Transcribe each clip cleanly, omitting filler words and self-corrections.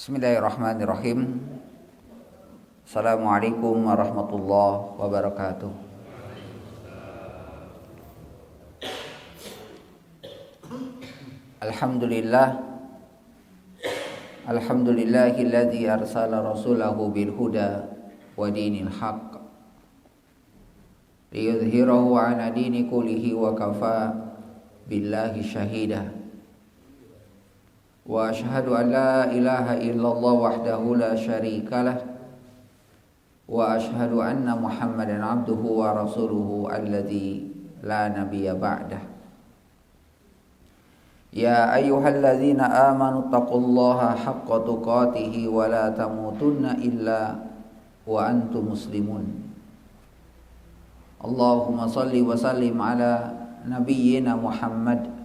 Bismillahirrahmanirrahim. Assalamualaikum warahmatullahi wabarakatuh. Alhamdulillahilladzi arsala rasulahu bil huda wa dinil haqq liyudhhirahu 'ala dini kullihi wa kafa billahi syahida. Wa asyhadu an la ilaha illallah wahdahu la syarikalah wa asyhadu anna Muhammadan abduhu wa rasuluhu alladzi la nabiyya ba'dah. Ya ayyuhalladzina amanu taqullaha haqqa tuqatih wa la tamutunna illa wa antum muslimun. Allahumma salli wa sallim ala nabiyyina Muhammad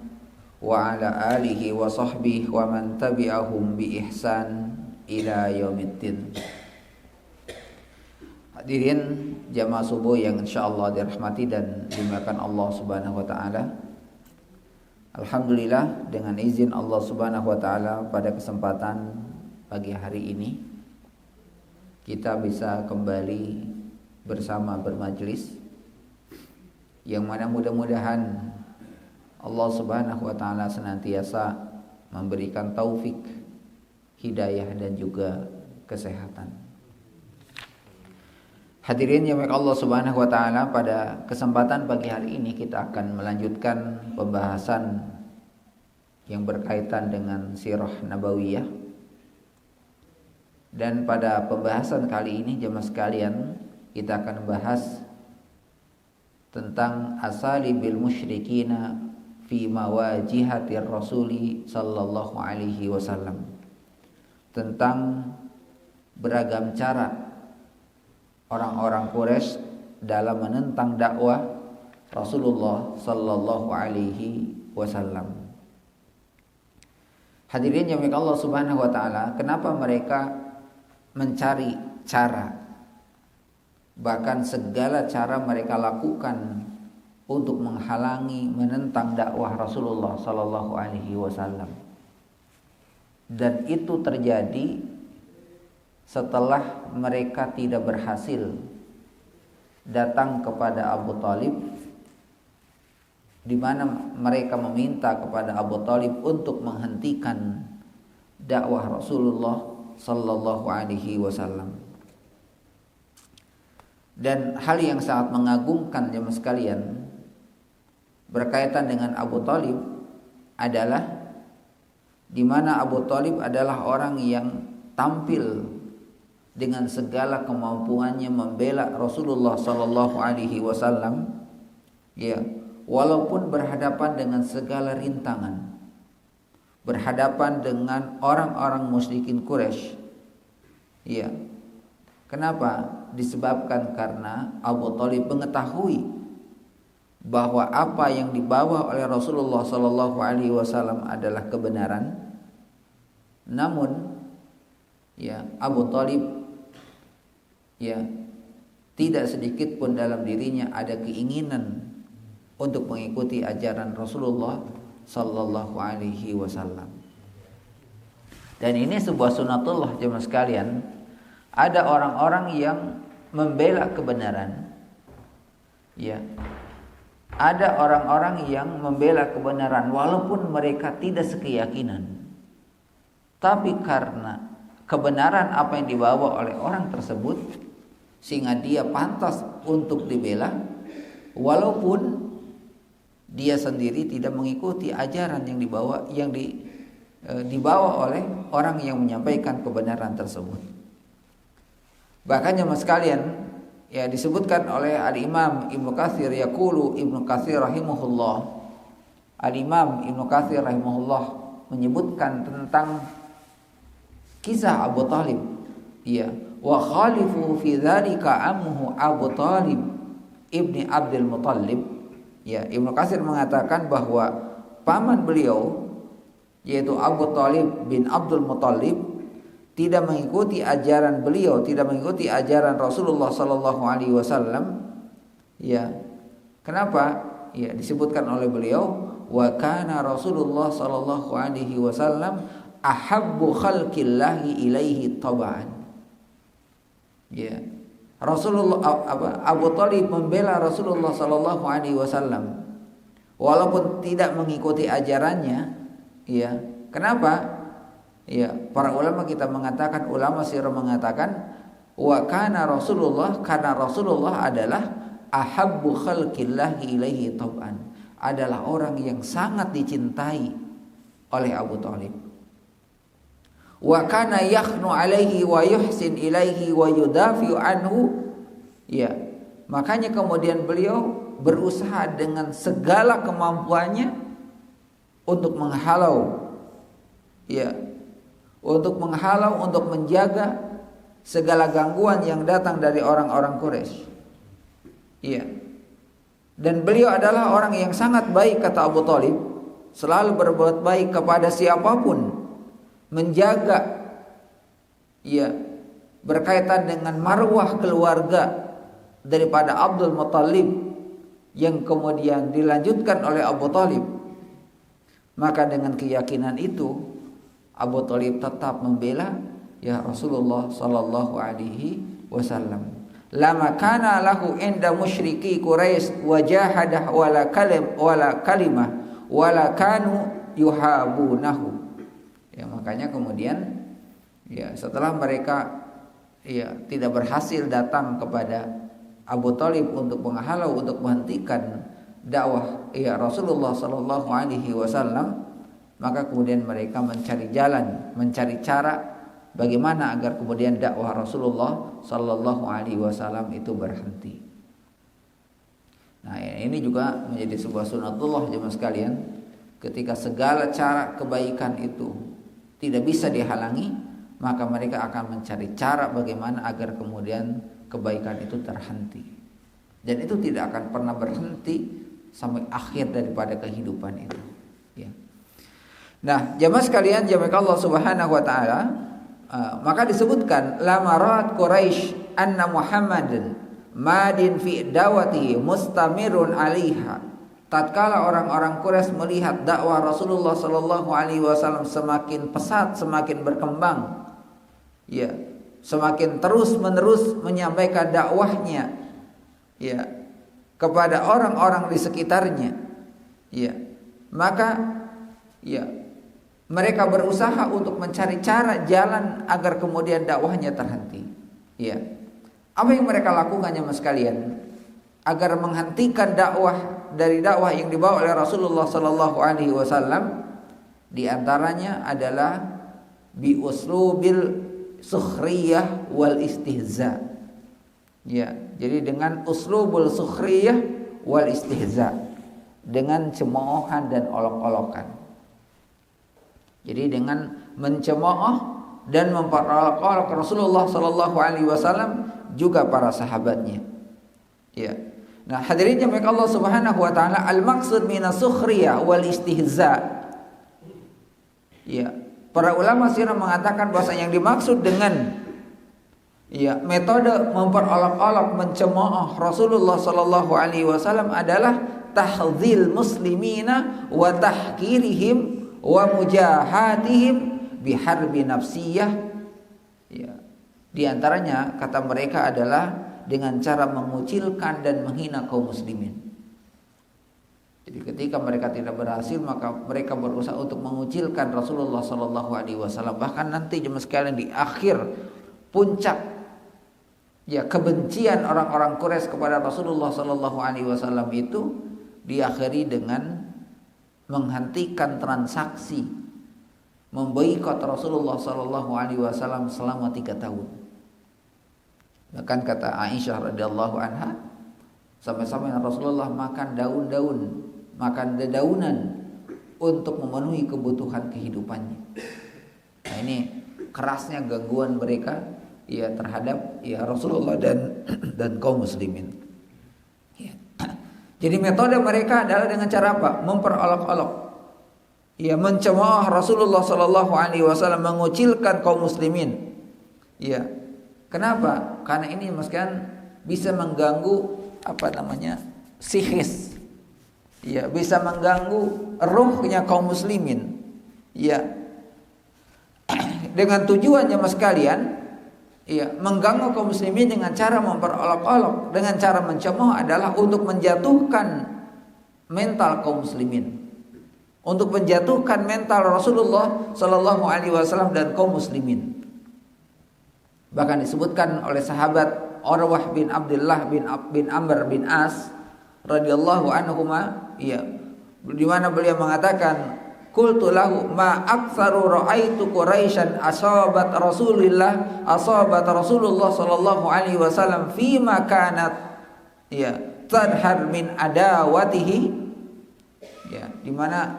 wa ala alihi wa sahbihi wa man tabi'ahum bi ihsan ila yaumiddin. Hadirin jamaah subuh yang insyaallah dirahmati dan dimuliakan Allah Subhanahu wa taala. Alhamdulillah, dengan izin Allah Subhanahu wa taala pada kesempatan pagi hari ini kita bisa kembali bersama bermajlis, yang mana mudah-mudahan Allah Subhanahu wa taala senantiasa memberikan taufik, hidayah dan juga kesehatan. Hadirin yang baik Allah Subhanahu wa taala, pada kesempatan pagi hari ini kita akan melanjutkan pembahasan yang berkaitan dengan sirah nabawiyah. Dan pada pembahasan kali ini jemaah sekalian, kita akan membahas tentang asalibil musyrikina fi mawajihatir rasuli sallallahu alaihi wasallam, tentang beragam cara orang-orang Quraisy dalam menentang dakwah Rasulullah sallallahu alaihi wasallam. Hadirin yang Allah Subhanahu wa taala, kenapa mereka mencari cara, bahkan segala cara mereka lakukan untuk menghalangi, menentang dakwah Rasulullah sallallahu alaihi wasallam. Dan itu terjadi setelah mereka tidak berhasil datang kepada Abu Thalib, di mana mereka meminta kepada Abu Thalib untuk menghentikan dakwah Rasulullah sallallahu alaihi wasallam. Dan hal yang sangat mengagumkan jemaah sekalian berkaitan dengan Abu Thalib adalah di mana Abu Thalib adalah orang yang tampil dengan segala kemampuannya membela Rasulullah sallallahu alaihi wasallam, ya, walaupun berhadapan dengan segala rintangan, berhadapan dengan orang-orang musyrikin Quraisy. Ya. Kenapa? Disebabkan karena Abu Thalib mengetahui bahwa apa yang dibawa oleh Rasulullah sallallahu alaihi wasallam adalah kebenaran. Namun ya, Abu Thalib ya tidak sedikit pun dalam dirinya ada keinginan untuk mengikuti ajaran Rasulullah sallallahu alaihi wasallam. Dan ini sebuah sunatullah jemaah sekalian. Ada orang-orang yang membela kebenaran. Ya. Ada orang-orang yang membela kebenaran walaupun mereka tidak sekeyakinan. Tapi karena kebenaran apa yang dibawa oleh orang tersebut, sehingga dia pantas untuk dibela walaupun dia sendiri tidak mengikuti ajaran yang dibawa oleh orang yang menyampaikan kebenaran tersebut. Bahkan jemaah sekalian, ya, disebutkan oleh Al-Imam Ibnu Katsir, yaqulu Ibnu Katsir rahimahullah. Al-Imam Ibnu Katsir rahimahullah menyebutkan tentang kisah Abu Thalib. Ya, wa khalifu fi dzalika ammuhu Abu Thalib ibni Abdul Muthalib. Ya, Ibnu Katsir mengatakan bahwa paman beliau yaitu Abu Thalib bin Abdul Muthalib tidak mengikuti ajaran beliau, tidak mengikuti ajaran Rasulullah sallallahu alaihi wasallam. Ya. Kenapa? Ya, disebutkan oleh beliau, wa kana Rasulullah sallallahu alaihi wasallam ahabbu khalqillahi ilaihi taba'an. Ya. Abu Thalib membela Rasulullah sallallahu alaihi wasallam walaupun tidak mengikuti ajarannya, ya. Kenapa? Ya, para ulama sirah mengatakan wa kana Rasulullah, karena Rasulullah adalah ahabbu khalqillahi ilaihi tab'an, adalah orang yang sangat dicintai oleh Abu Thalib. Wa kana yakhnu alaihi wa yuhsin ilaihi wa yudafi'u anhu. Ya, makanya kemudian beliau berusaha dengan segala kemampuannya untuk menghalau, ya, untuk menjaga segala gangguan yang datang dari orang-orang Quraisy. Ya. Dan beliau adalah orang yang sangat baik, kata Abu Thalib, selalu berbuat baik kepada siapapun, menjaga, ya, berkaitan dengan marwah keluarga daripada Abdul Muttalib yang kemudian dilanjutkan oleh Abu Thalib. Maka dengan keyakinan itu Abu Thalib tetap membela, ya, Rasulullah sallallahu alaihi wasallam. Lama kana lahu inda musyriki Quraisy wajahadah wala kalimah wala kanu yuhabunahu. Ya, makanya kemudian, ya, setelah mereka, ya, tidak berhasil datang kepada Abu Thalib untuk menghalau, untuk menghentikan dakwah, ya, Rasulullah sallallahu alaihi wasallam, maka kemudian mereka mencari jalan, mencari cara bagaimana agar kemudian dakwah Rasulullah sallallahu alaihi wasallam itu berhenti. Nah, ini juga menjadi sebuah sunatullah jemaah sekalian, ketika segala cara kebaikan itu tidak bisa dihalangi, maka mereka akan mencari cara bagaimana agar kemudian kebaikan itu terhenti. Dan itu tidak akan pernah berhenti sampai akhir daripada kehidupan itu, ya. Nah, jemaah sekalian, jemaah Allah Subhanahu wa taala, maka disebutkan lamarat Quraisy anna Muhammadan madin fi dawati mustamirun alaiha. Tatkala orang-orang Quraisy melihat dakwah Rasulullah sallallahu alaihi wasallam semakin pesat, semakin berkembang, ya, semakin terus-menerus menyampaikan dakwahnya, ya, kepada orang-orang di sekitarnya, ya, maka, ya, mereka berusaha untuk mencari cara jalan agar kemudian dakwahnya terhenti. Ya. Apa yang mereka lakukan jemaah sekalian agar menghentikan dakwah dari dakwah yang dibawa oleh Rasulullah sallallahu alaihi wasallam? Di antaranya adalah bi uslubil sukhriyah wal istihza. Ya, jadi dengan uslubul sukhriyah wal istihza, dengan cemoohan dan olok-olokan. Jadi dengan mencemooh dan memperolok-olok Rasulullah sallallahu alaihi wasallam juga para sahabatnya. Ya. Nah, hadirin jemaah Allah Subhanahu wa taala, al-maqsud minas sukhriyah wal istihza. Ya. Para ulama sirah mengatakan bahwa yang dimaksud dengan, ya, metode memperolok-olok, mencemooh Rasulullah sallallahu alaihi wasallam adalah tahdzil muslimina wa tahqirihim wa mujahatihim biharbi nafsiyah. Ya. Di antaranya kata mereka adalah dengan cara mengucilkan dan menghina kaum muslimin. Jadi ketika mereka tidak berhasil, maka mereka berusaha untuk mengucilkan Rasulullah sallallahu alaihi wasallam. Bahkan nanti jemaah sekalian di akhir puncak, ya, kebencian orang-orang Quraisy kepada Rasulullah sallallahu alaihi wasallam itu diakhiri dengan menghentikan transaksi, memboikot Rasulullah sallallahu alaihi wasallam selama 3 tahun. Bahkan kata Aisyah radhiyallahu anha, sampai-sampai Rasulullah makan daun-daun, makan dedaunan untuk memenuhi kebutuhan kehidupannya. Nah, ini kerasnya gangguan mereka, ya, terhadap, ya, Rasulullah dan kaum muslimin. Ya. Jadi metode mereka adalah dengan cara apa? Memperolok-olok, ya, mencemooh Rasulullah sallallahu alaihi wasallam, mengucilkan kaum muslimin. Ya. Kenapa? Karena ini misalkan bisa mengganggu psikis. Ya, bisa mengganggu ruhnya kaum muslimin. Ya. dengan tujuan jemaah sekalian, ya, mengganggu kaum muslimin dengan cara memperolok-olok, dengan cara mencemooh adalah untuk menjatuhkan mental kaum muslimin, untuk menjatuhkan mental Rasulullah Shallallahu Alaihi Wasallam dan kaum muslimin. Bahkan disebutkan oleh sahabat Urwah bin Abdullah bin Amr bin As radhiyallahu anhuma, ya, di mana beliau mengatakan, qultu lahu ma aktsaru ra'aitu quraisyan asabat Rasulullah sallallahu alaihi wasallam fima kanat, ya, tadhar min adawatihi, ya, di mana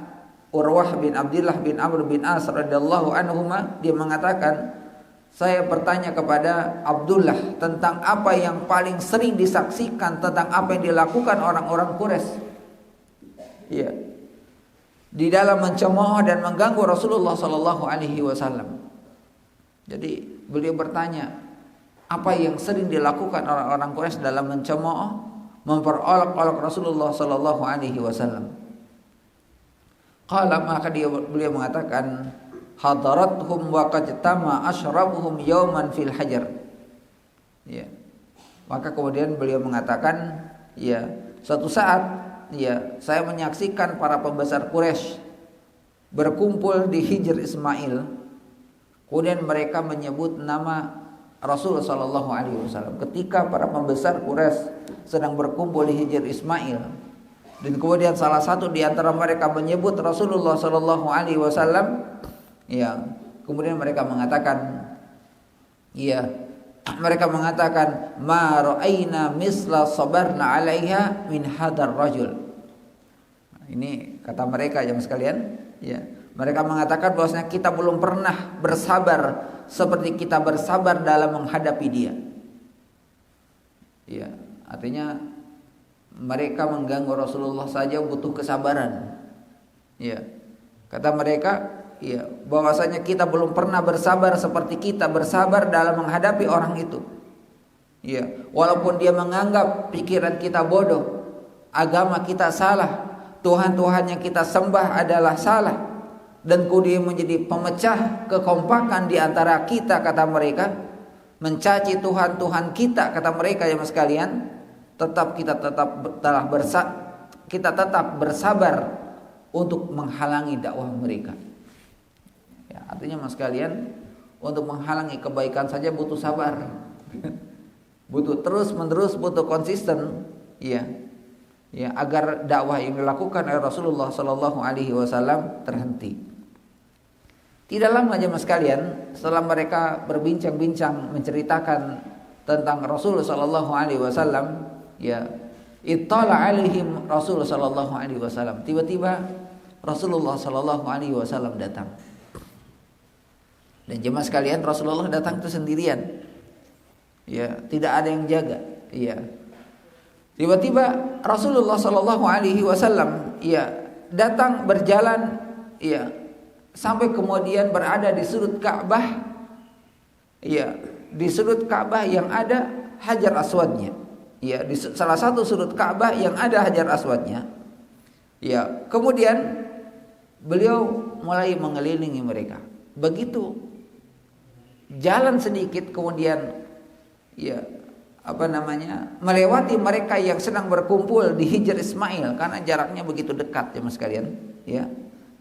Urwah bin Abdullah bin Amr bin As radhiyallahu anhuma dia mengatakan, saya bertanya kepada Abdullah tentang apa yang paling sering disaksikan, tentang apa yang dilakukan orang-orang Quraisy, ya, di dalam mencemooh dan mengganggu Rasulullah Sallallahu Alaihi Wasallam. Jadi beliau bertanya, apa yang sering dilakukan orang-orang Quraisy dalam mencemooh, memperolok-olok Rasulullah Sallallahu Alaihi Wasallam. Qala, maka beliau mengatakan, hadarathum wa qajtama asyrabuhum yawman fil hajar. Ya. Maka kemudian beliau mengatakan, ya, suatu saat, ya, saya menyaksikan para pembesar Quraisy berkumpul di Hijr Ismail. Kemudian mereka menyebut nama Rasulullah Sallallahu Alaihi Wasallam. Ketika para pembesar Quraisy sedang berkumpul di Hijr Ismail, dan kemudian salah satu di antara mereka menyebut Rasulullah Sallallahu Alaihi Wasallam, ya, kemudian mereka mengatakan, ya, mereka mengatakan, ma ra'aina misla sabarna 'alaiha min hadar rajul. Ini kata mereka jemaah sekalian, ya. Mereka mengatakan bahwasanya kita belum pernah bersabar seperti kita bersabar dalam menghadapi dia. Ya, artinya mereka mengganggu Rasulullah saja butuh kesabaran. Ya. Kata mereka, ya, bahwasanya kita belum pernah bersabar seperti kita bersabar dalam menghadapi orang itu. Ya, walaupun dia menganggap pikiran kita bodoh, agama kita salah, Tuhan-Tuhan yang kita sembah adalah salah, dan kemudian menjadi pemecah kekompakan di antara kita, kata mereka, mencaci Tuhan-Tuhan kita, kata mereka ya mas sekalian, kita tetap bersabar untuk menghalangi dakwah mereka. Ya, artinya mas sekalian, untuk menghalangi kebaikan saja butuh sabar, butuh terus menerus, butuh konsisten, ya, ya, agar dakwah yang dilakukan oleh Rasulullah Sallallahu Alaihi Wasallam terhenti. Tidak lama aja mas sekalian, setelah mereka berbincang-bincang menceritakan tentang Rasulullah Sallallahu Alaihi Wasallam, ya, ittala alaihim Rasulullah Sallallahu Alaihi Wasallam. Tiba-tiba Rasulullah Sallallahu Alaihi Wasallam datang. Dan jemaah sekalian, Rasulullah datang itu sendirian, ya, tidak ada yang jaga, ya. Tiba-tiba Rasulullah Sallallahu Alaihi Wasallam, ya, datang berjalan, ya, sampai kemudian berada di sudut Ka'bah, ya, di sudut Ka'bah yang ada Hajar Aswadnya, ya, di salah satu sudut Ka'bah yang ada Hajar Aswadnya, ya. Kemudian beliau mulai mengelilingi mereka. Begitu jalan sedikit, kemudian, ya, melewati mereka yang sedang berkumpul di Hijr Ismail, karena jaraknya begitu dekat ya mas sekalian, ya,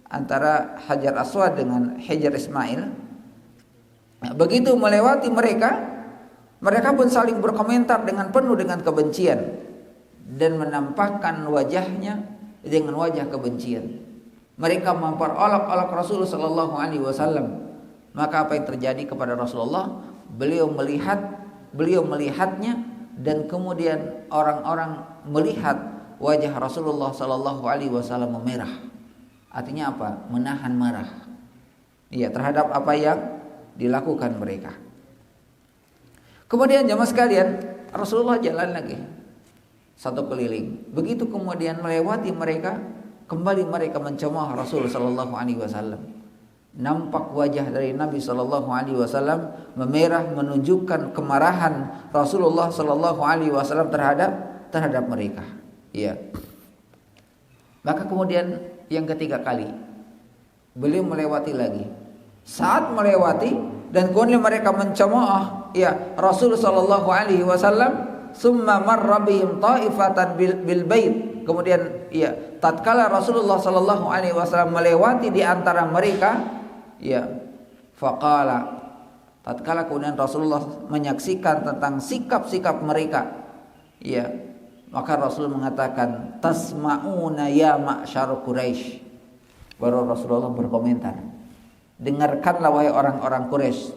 antara Hajar Aswad dengan Hijr Ismail. Nah, begitu melewati mereka pun saling berkomentar dengan penuh dengan kebencian dan menampakkan wajahnya dengan wajah kebencian. Mereka memperolok-olok Rasulullah Sallallahu Alaihi Wasallam. Maka apa yang terjadi kepada Rasulullah? Beliau melihatnya, dan kemudian orang-orang melihat wajah Rasulullah Sallallahu Alaihi Wasallam memerah. Artinya apa? Menahan marah, ya, terhadap apa yang dilakukan mereka. Kemudian jemaah sekalian, Rasulullah jalan lagi satu keliling. Begitu kemudian melewati mereka, kembali mereka mencemooh Rasulullah Sallallahu Alaihi Wasallam. Nampak wajah dari Nabi Sallallahu Alaihi Wasallam memerah, menunjukkan kemarahan Rasulullah Sallallahu Alaihi Wasallam terhadap mereka. Ya. Maka kemudian yang ketiga kali beliau melewati lagi. Saat melewati, dan kemudian mereka mencemooh ya Rasul sallallahu alaihi wasallam, summa marra bihim ta'ifatan bil bait. Kemudian ya tatkala Rasulullah sallallahu alaihi wasallam melewati di antara mereka, ya faqala, tatkala kemudian Rasulullah menyaksikan tentang sikap-sikap mereka, ya maka Rasul mengatakan, tasma'una ya ma'syar Quraisy. Baru Rasulullah berkomentar, dengarkanlah wahai orang-orang Quraisy,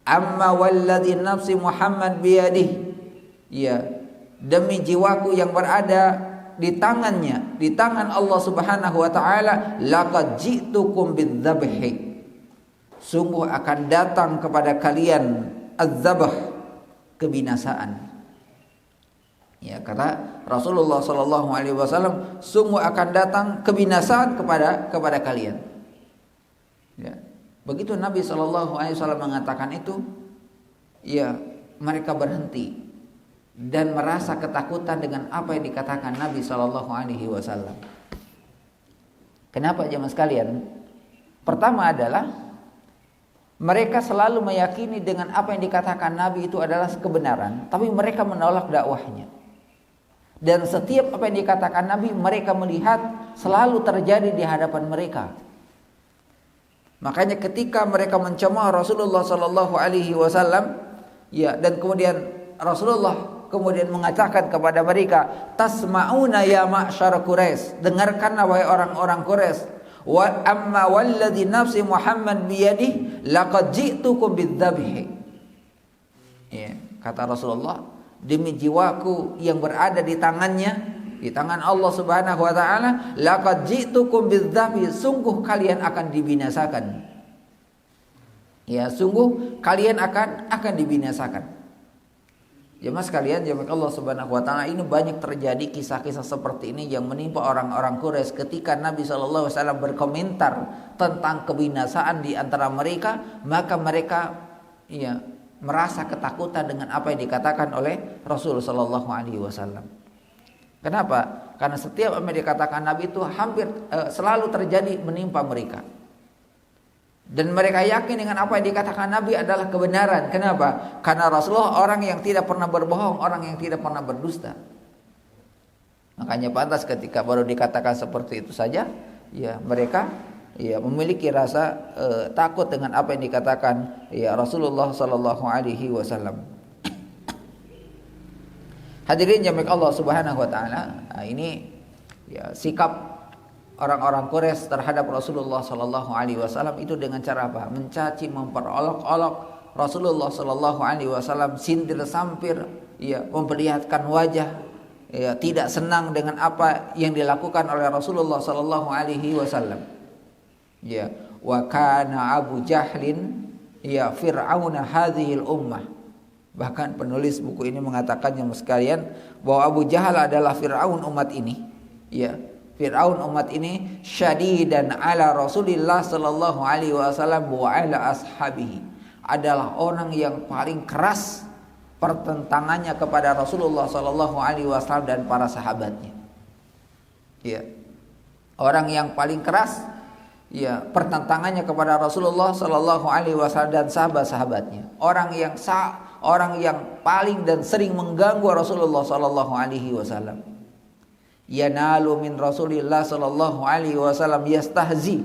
amma walladzi nafsi Muhammad biyadih, ya demi jiwaku yang berada di tangannya, di tangan Allah Subhanahu wa taala, laqad ji'tukum bidzabhi, sungguh akan datang kepada kalian az-zabh, kebinasaan. Ya, kata Rasulullah sallallahu alaihi wasallam, sungguh akan datang kebinasaan kepada kalian. Ya. Begitu Nabi sallallahu alaihi wasallam mengatakan itu, ya mereka berhenti dan merasa ketakutan dengan apa yang dikatakan Nabi sallallahu alaihi wasallam. Kenapa jemaah sekalian? Pertama adalah mereka selalu meyakini dengan apa yang dikatakan Nabi itu adalah kebenaran, tapi mereka menolak dakwahnya. Dan setiap apa yang dikatakan Nabi mereka melihat selalu terjadi di hadapan mereka. Makanya ketika mereka mencemooh Rasulullah sallallahu alaihi wasallam, ya, dan kemudian Rasulullah kemudian mengatakan kepada mereka, tasma'una ya ma'syar Quraisy, dengarkanlah wahai orang-orang Quraisy, wa amma walladzi nafsi Muhammad biyadihi laqad ji'tukum bidzabhi. Ya, kata Rasulullah, demi jiwaku yang berada di tangannya, di tangan Allah Subhanahu wa taala, laqad ji'tukum bidzabhi, sungguh kalian akan dibinasakan. Ya, sungguh kalian akan dibinasakan. Jemaah sekalian, jemaah Allah Subhanahu wa taala, ini banyak terjadi kisah-kisah seperti ini yang menimpa orang-orang Quraisy ketika Nabi sallallahu alaihi wasallam berkomentar tentang kebinasaan di antara mereka, maka mereka ya merasa ketakutan dengan apa yang dikatakan oleh Rasul sallallahu alaihi wasallam. Kenapa? Karena setiap apa yang dikatakan Nabi itu hampir selalu terjadi menimpa mereka. Dan mereka yakin dengan apa yang dikatakan Nabi adalah kebenaran. Kenapa? Karena Rasulullah orang yang tidak pernah berbohong, orang yang tidak pernah berdusta. Makanya pantas ketika baru dikatakan seperti itu saja, ya mereka ya memiliki rasa takut dengan apa yang dikatakan ya Rasulullah sallallahu alaihi wasallam. Hadirin jemaah Allah Subhanahu wa taala, ini ya sikap orang-orang Quraisy terhadap Rasulullah sallallahu alaihi wasallam itu dengan cara apa? Mencaci, memperolok-olok Rasulullah sallallahu alaihi wasallam, sindir sampir, ya memperlihatkan wajah ya tidak senang dengan apa yang dilakukan oleh Rasulullah sallallahu alaihi wasallam. Ya, wa kana Abu Jahlin ya fir'auna hadhil ummah. Bahkan penulis buku ini mengatakan yang sekalian bahwa Abu Jahal adalah Fir'aun umat ini. Ya, Fir'aun umat ini syadidan ala Rasulillah sallallahu alaihi wasallam wa ala ashabihi. Adalah orang yang paling keras pertentangannya kepada Rasulullah sallallahu alaihi wasallam dan para sahabatnya. Ya. Orang yang paling keras ya pertentangannya kepada Rasulullah sallallahu alaihi wasallam dan sahabat-sahabatnya. Orang yang paling dan sering mengganggu Rasulullah sallallahu alaihi wasallam. Yanalu min Rasulillah sallallahu alaihi wasallam yastahzi.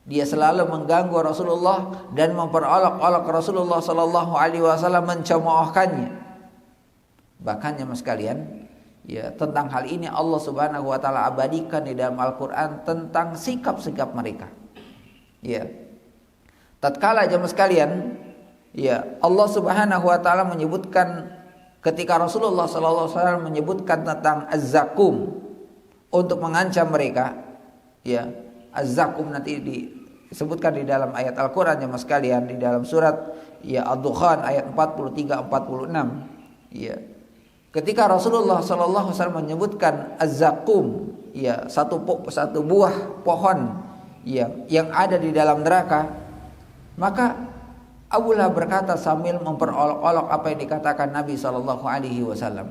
Dia selalu mengganggu Rasulullah dan memperolok-olok Rasulullah sallallahu alaihi wasallam, mencemoohkannya. Bahkan jemaah sekalian, ya, tentang hal ini Allah Subhanahu wa taala abadikan di dalam Al-Qur'an tentang sikap-sikap mereka. Ya. Tatkala jemaah sekalian, ya, Allah Subhanahu wa taala menyebutkan ketika Rasulullah sallallahu alaihi wasallam menyebutkan tentang az-zakum untuk mengancam mereka, ya. Az-zakum nanti disebutkan di dalam ayat Al-Qur'an jemaah sekalian di dalam surat ya Ad-Dukhan ayat 43 46. Ya. Ketika Rasulullah sallallahu alaihi wasallam menyebutkan az-zakum, ya, satu buah pohon yang ada di dalam neraka, maka Abu Lahab berkata sambil memperolok-olok apa yang dikatakan Nabi sallallahu alaihi wasallam,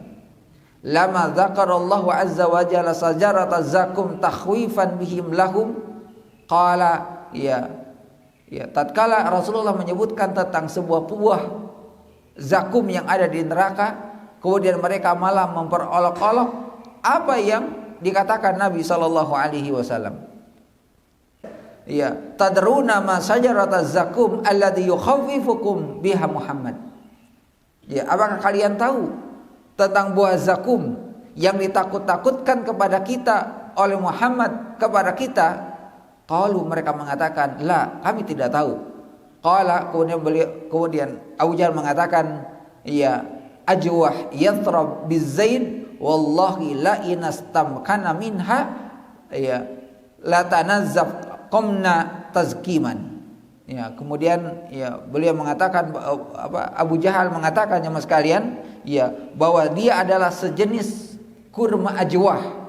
lama dzakarallahu azza wa jalla sajarat az-zakum takhwifan bihim lahum qala ya Ya, tatkala Rasulullah menyebutkan tentang sebuah buah zakum yang ada di neraka, kemudian mereka malah memperolok-olok apa yang dikatakan Nabi sallallahu alaihi wasallam. Ya, tadruna ma sajarataz zakum alladhi yukhawwifukum biha Muhammad. Ya, apakah kalian tahu tentang buah zakum yang ditakut-takutkan kepada kita oleh Muhammad kepada kita? Qalu, mereka mengatakan, la, kami tidak tahu. Qala, kemudian Abu Jahal mengatakan, ya, ajwah yathrab bizain wallahi la inastamkana minha ya la tanazzaf qamna tazkiman. Ya, kemudian ya beliau mengatakan, Abu Jahal mengatakan jemaah sekalian, ya, bahwa dia adalah sejenis kurma ajwah.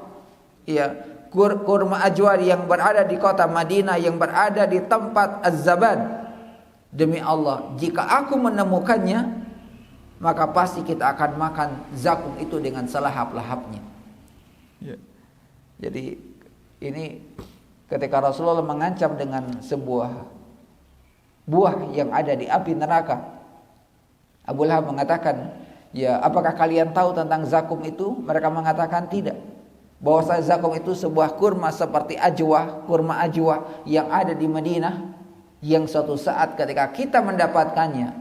Ya, kurma ajwar yang berada di kota Madinah, yang berada di tempat Az-Zaban. Demi Allah, jika aku menemukannya, maka pasti kita akan makan zakum itu dengan selahap-lahapnya. Ya. Jadi ini ketika Rasulullah mengancam dengan sebuah buah yang ada di api neraka, Abu Lahab mengatakan, ya, apakah kalian tahu tentang zakum itu? Mereka mengatakan tidak. Bahwa zakum itu sebuah kurma seperti ajwah, kurma ajwah yang ada di Madinah, yang suatu saat ketika kita mendapatkannya,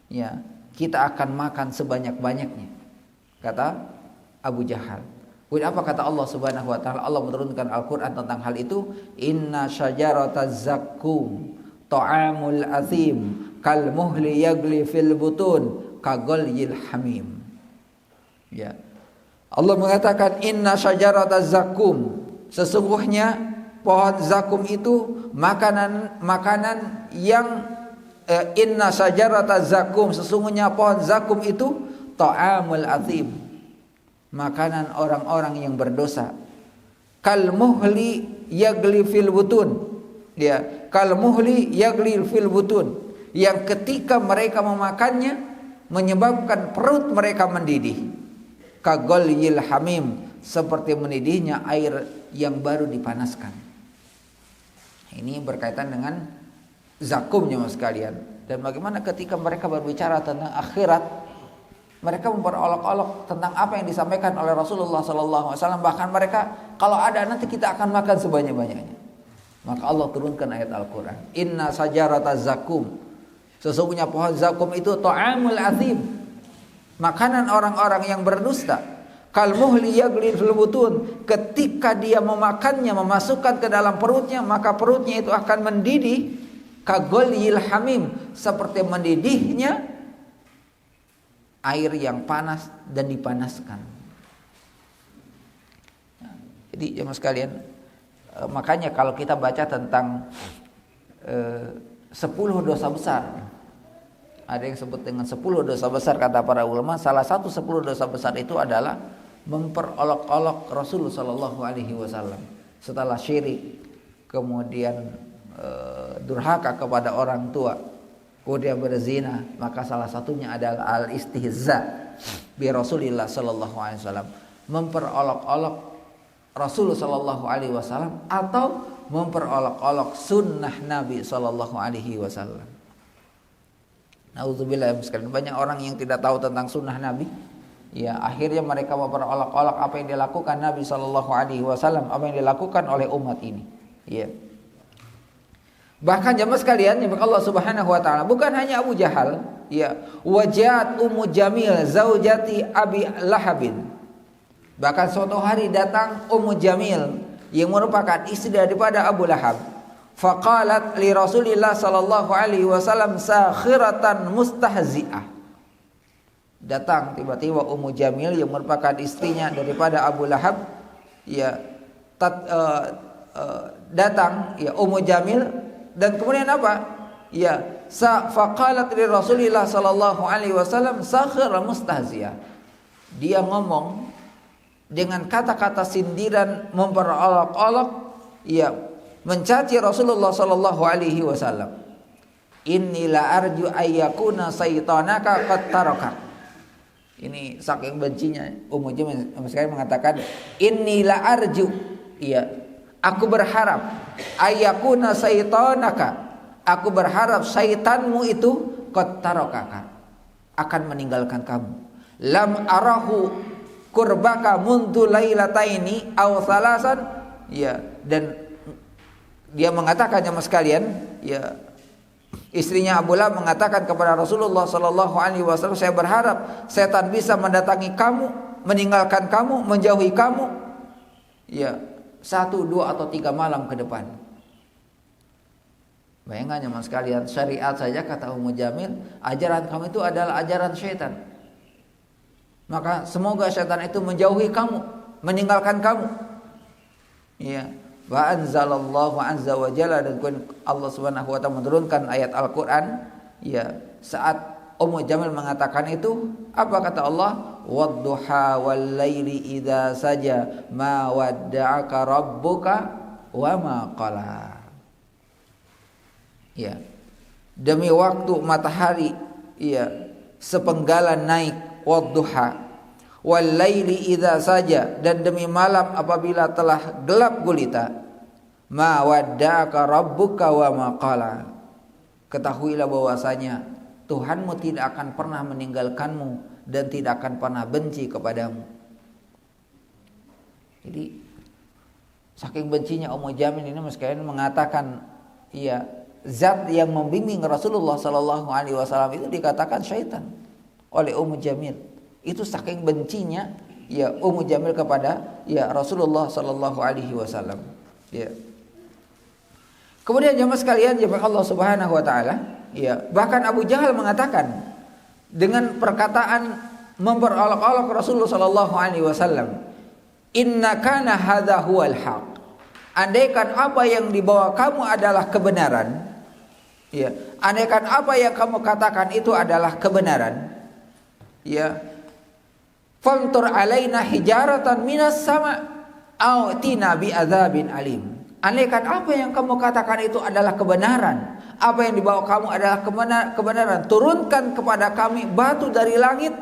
ya, kita akan makan sebanyak-banyaknya, kata Abu Jahal. Kemudian apa kata Allah Subhanahu wa taala? Allah menurunkan Al-Qur'an tentang hal itu, inna syajarataz zakum ta'amul azim kal muhli yagli fil butun kaghalyil hamim. Ya. Allah mengatakan inna syajarataz zakum, sesungguhnya pohon zakum itu makanan yang inna syajarataz zakum, sesungguhnya pohon zakum itu ta'amul azim, makanan orang-orang yang berdosa. Kal muhli yagli fil butun, ya, kal muhli yagli fil butun, yang ketika mereka memakannya menyebabkan perut mereka mendidih. Kaghalyil hamim, seperti mendidihnya air yang baru dipanaskan. Ini berkaitan dengan zakumnya mas sekalian. Dan bagaimana ketika mereka berbicara tentang akhirat, mereka memperolok-olok tentang apa yang disampaikan oleh Rasulullah SAW. Bahkan mereka, kalau ada nanti kita akan makan sebanyak-banyaknya. Maka Allah turunkan ayat Al-Quran, inna syajarataz zakum, sesungguhnya pohon zakum itu ta'amul azim, makanan orang-orang yang berdusta. Kal muhli yagli fil butun, ketika dia memakannya, memasukkan ke dalam perutnya, maka perutnya itu akan mendidih. Kaghalyil hamim, seperti mendidihnya air yang panas dan dipanaskan. Jadi jemaah sekalian, makanya kalau kita baca tentang 10 dosa besar, ada yang sebut dengan 10 dosa besar kata para ulama. Salah satu 10 dosa besar itu adalah memperolok-olok Rasul sallallahu alaihi wasallam. Setelah syirik, kemudian durhaka kepada orang tua, kemudian berzina, maka salah satunya adalah al-istihza bi Rasulillah sallallahu alaihi wasallam, memperolok-olok Rasul sallallahu alaihi wasallam atau memperolok-olok sunnah Nabi sallallahu alaihi wasallam. Nauzubillah sekalian, banyak orang yang tidak tahu tentang sunnah Nabi. Ya, akhirnya mereka memperolok-olok apa yang dilakukan Nabi sallallahu alaihi wasallam, apa yang dilakukan oleh umat ini. Ya. Bahkan jemaah sekalian, ya Allah Subhanahu wa taala, bukan hanya Abu Jahal, ya, wajat Ummu Jamil zaujati Abi Lahabin. Bahkan suatu hari datang Ummu Jamil yang merupakan istri daripada Abu Lahab. Faqalat li Rasulillah sallallahu alaihi wasallam sakhiratan mustahzi'ah. Datang tiba-tiba Ummu Jamil yang merupakan istrinya daripada Abu Lahab, ya, datang ya Ummu Jamil, dan kemudian apa? Ya, faqalat li Rasulillah sallallahu alaihi wasallam sakhiratan mustahzi'ah. Dia ngomong dengan kata-kata sindiran, memperolok-olok, ya, mencaci Rasulullah sallallahu alaihi wasallam. Inni la arju ayyakuna saytanaka qad taraka. Ini saking bencinya Ummu Jamil sekali mengatakan inni la arju, ya, aku berharap ayyakuna saytanaka, Aku berharap syaitanmu itu qad tarakaka, akan meninggalkan kamu. Lam arahu kurbaka mundu lailataini aw salasan. Ya, dan dia mengatakan jemaah sekalian, ya, istrinya Abu Lahab mengatakan kepada Rasulullah sallallahu alaihi wasallam, saya berharap setan bisa mendatangi kamu, meninggalkan kamu, menjauhi kamu, ya, 1, 2 atau 3 malam ke depan. Bayangkan jemaah sekalian, syariat saja kata Ummu Jamil, ajaran kamu itu adalah ajaran syaitan. Maka semoga syaitan itu menjauhi kamu, meninggalkan kamu. Ya, wa anzalallahu azza wa jalla, dan Allah Subhanahu wa taala menurunkan ayat Al-Qur'an, ya, saat Ummu Jamil mengatakan itu, apa kata Allah? Wadduha wal laili idza saja ma wadda'aka rabbuka wa ma qala. Ya, demi waktu matahari, ya, sepenggalan naik, wadduha wal laili idza saja, dan demi malam apabila telah gelap gulita, ma wadda'aka rabbuka wa ma qala. Ketahuilah bahwasanya Tuhanmu tidak akan pernah meninggalkanmu dan tidak akan pernah benci kepadamu. Jadi saking bencinya Ummu Jamil ini sekalian mengatakan, iya, zat yang membimbing Rasulullah sallallahu alaihi wasallam itu dikatakan syaitan oleh Ummu Jamil. Itu saking bencinya, ya, Ummu Jamil kepada, ya, Rasulullah sallallahu alaihi wasallam. Ya. Kemudian jemaah sekalian, jemaah Allah Subhanahu wa taala, ya, bahkan Abu Jahal mengatakan dengan perkataan memperolok-olok Rasulullah sallallahu alaihi wasallam, "Inna kana hadza huwal haq." Andaikan apa yang dibawa kamu adalah kebenaran, ya, andaikan apa yang kamu katakan itu adalah kebenaran, ya, fantur alaina hijaratan minas sama au tina bi adzabin alim. Andaikan apa yang kamu katakan itu adalah kebenaran, apa yang dibawa kamu adalah kebenaran, turunkan kepada kami batu dari langit,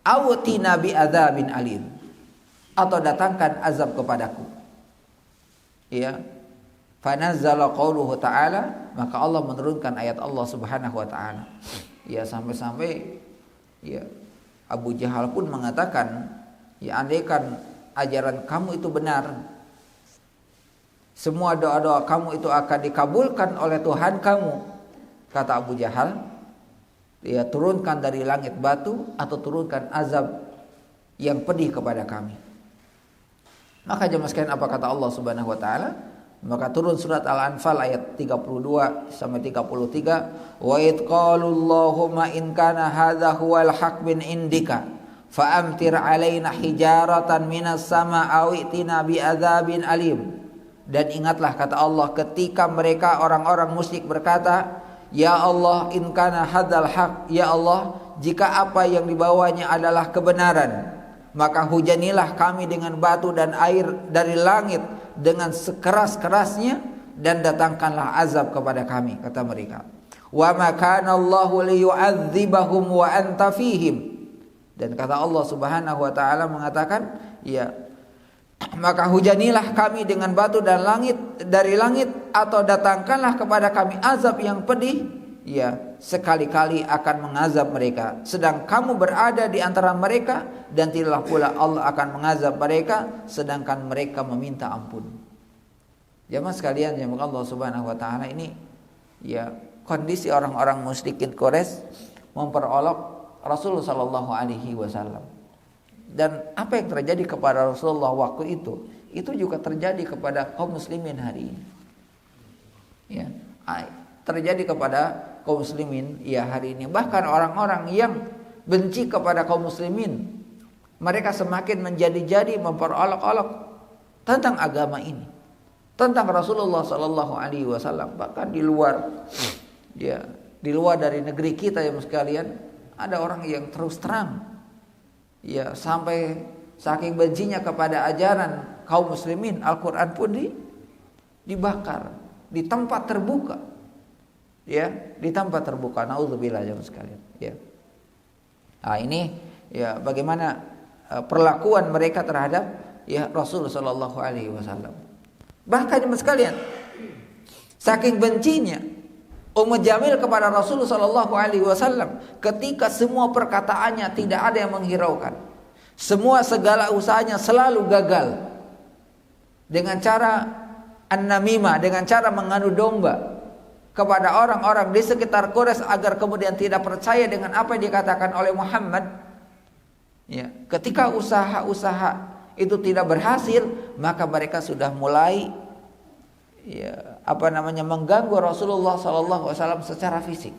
au tina bi adzabin alim, atau datangkan azab kepadaku. Ya, fanazzala qauluhu ta'ala, maka Allah menurunkan ayat Allah Subhanahu wa taala. Ya, sampai-sampai, ya, Abu Jahal pun mengatakan, ya, andaikan ajaran kamu itu benar, semua doa-doa kamu itu akan dikabulkan oleh Tuhan kamu, kata Abu Jahal. Ya, turunkan dari langit batu atau turunkan azab yang pedih kepada kami. Maka jemaah sekalian, apa kata Allah Subhanahu wa taala? Maka turun surat Al-Anfal ayat 32 sampai 33, wa id qalu Allahumma in kana hadza huwal haq min indika fa amtir alaina hijaratan minas sama aw itina bi adzabin alim. Dan ingatlah kata Allah ketika mereka orang-orang musyrik berkata, ya Allah, in kana hadzal haq, ya Allah, jika apa yang dibawanya adalah kebenaran, maka hujanilah kami dengan batu dan air dari langit dengan sekeras-kerasnya, dan datangkanlah azab kepada kami, kata mereka. Wa ma kana Allahu liyu'adzibahum wa anta fihim. Dan kata Allah Subhanahu wa taala mengatakan, ya, maka hujanilah kami dengan batu dan langit dari langit, atau datangkanlah kepada kami azab yang pedih, ya, sekali-kali akan mengazab mereka sedang kamu berada di antara mereka, dan tidaklah pula Allah akan mengazab mereka sedangkan mereka meminta ampun. Jemaah sekalian, jemaah Allah Subhanahu wa taala, ini, ya, kondisi orang-orang musyrikin Quraisy memperolok Rasulullah sallallahu alaihi wasallam. Dan apa yang terjadi kepada Rasulullah waktu itu juga terjadi kepada kaum muslimin hari ini. Ya, terjadi kepada kaum muslimin, ya, hari ini. Bahkan orang-orang yang benci kepada kaum muslimin, mereka semakin menjadi-jadi memperolok-olok tentang agama ini, tentang Rasulullah sallallahu alaihi wasallam. Bahkan di luar, ya, di luar dari negeri kita, ya sekalian, ada orang yang terus terang, ya, sampai saking bencinya kepada ajaran kaum muslimin, Al-Quran pun dibakar di tempat terbuka, ya, di tempat terbuka. Nauzubillah jemaah sekalian, ya. Nah, ini, ya, bagaimana perlakuan mereka terhadap, ya, Rasulullah sallallahu alaihi wasallam. Bahkan jemaah sekalian, saking bencinya, Ummu Jamil kepada Rasulullah sallallahu alaihi wasallam ketika semua perkataannya tidak ada yang menghiraukan. Semua segala usahanya selalu gagal. Dengan cara an-namimah, dengan cara mengadu domba kepada orang-orang di sekitar Quraisy agar kemudian tidak percaya dengan apa yang dikatakan oleh Muhammad. Ya, ketika usaha-usaha itu tidak berhasil, maka mereka sudah mulai mengganggu Rasulullah sallallahu alaihi wasallam secara fisik.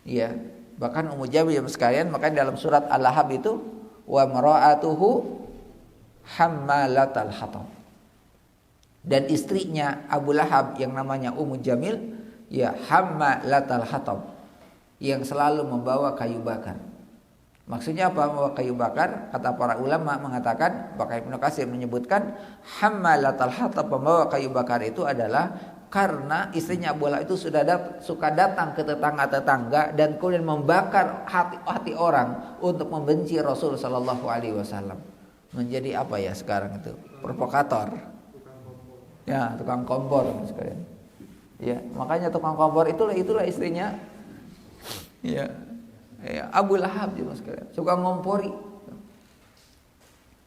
Ya, bahkan Ummu Jamil sekalian, makanya dalam surat Al-Lahab itu wa mara'atuhu hammalatal hatab. Dan istrinya Abu Lahab yang namanya Ummu Jamil hammalatal hatab, yang selalu membawa kayu bakar. Maksudnya apa membawa kayu bakar? Kata para ulama mengatakan, bahkan Ibnu Katsir menyebutkan hammalatal hatab, pembawa kayu bakar itu adalah karena istrinya Abu Lahab itu suka datang ke tetangga-tetangga dan kemudian membakar hati orang untuk membenci Rasul sallallahu alaihi wasallam. Menjadi apa ya sekarang itu? Provokator. Ya, tukang kompor sekalian. Ya, makanya tukang kompor itulah istrinya. Ya, Abu Lahab juga sekalian. Suka ngompori.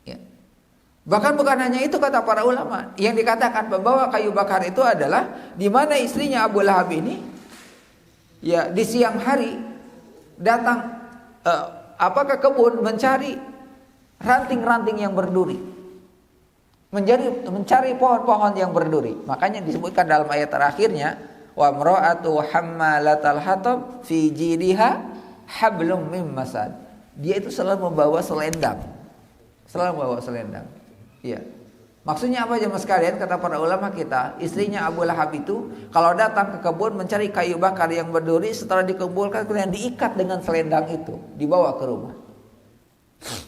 Ya. Bahkan bukan hanya itu kata para ulama, yang dikatakan pembawa kayu bakar itu adalah di mana istrinya Abu Lahab ini di siang hari datang ke kebun mencari ranting-ranting yang berduri. Mencari pohon-pohon yang berduri. Makanya disebutkan dalam ayat terakhirnya wa mra'atu hammalatal hatab fi jidha hablum mim masad. Dia itu selalu membawa selendang. Iya. Maksudnya apa jemaah sekalian? Kata para ulama kita, istrinya Abu Lahab itu kalau datang ke kebun mencari kayu bakar yang berduri, setelah dikumpulkan kemudian diikat dengan selendang itu, dibawa ke rumah.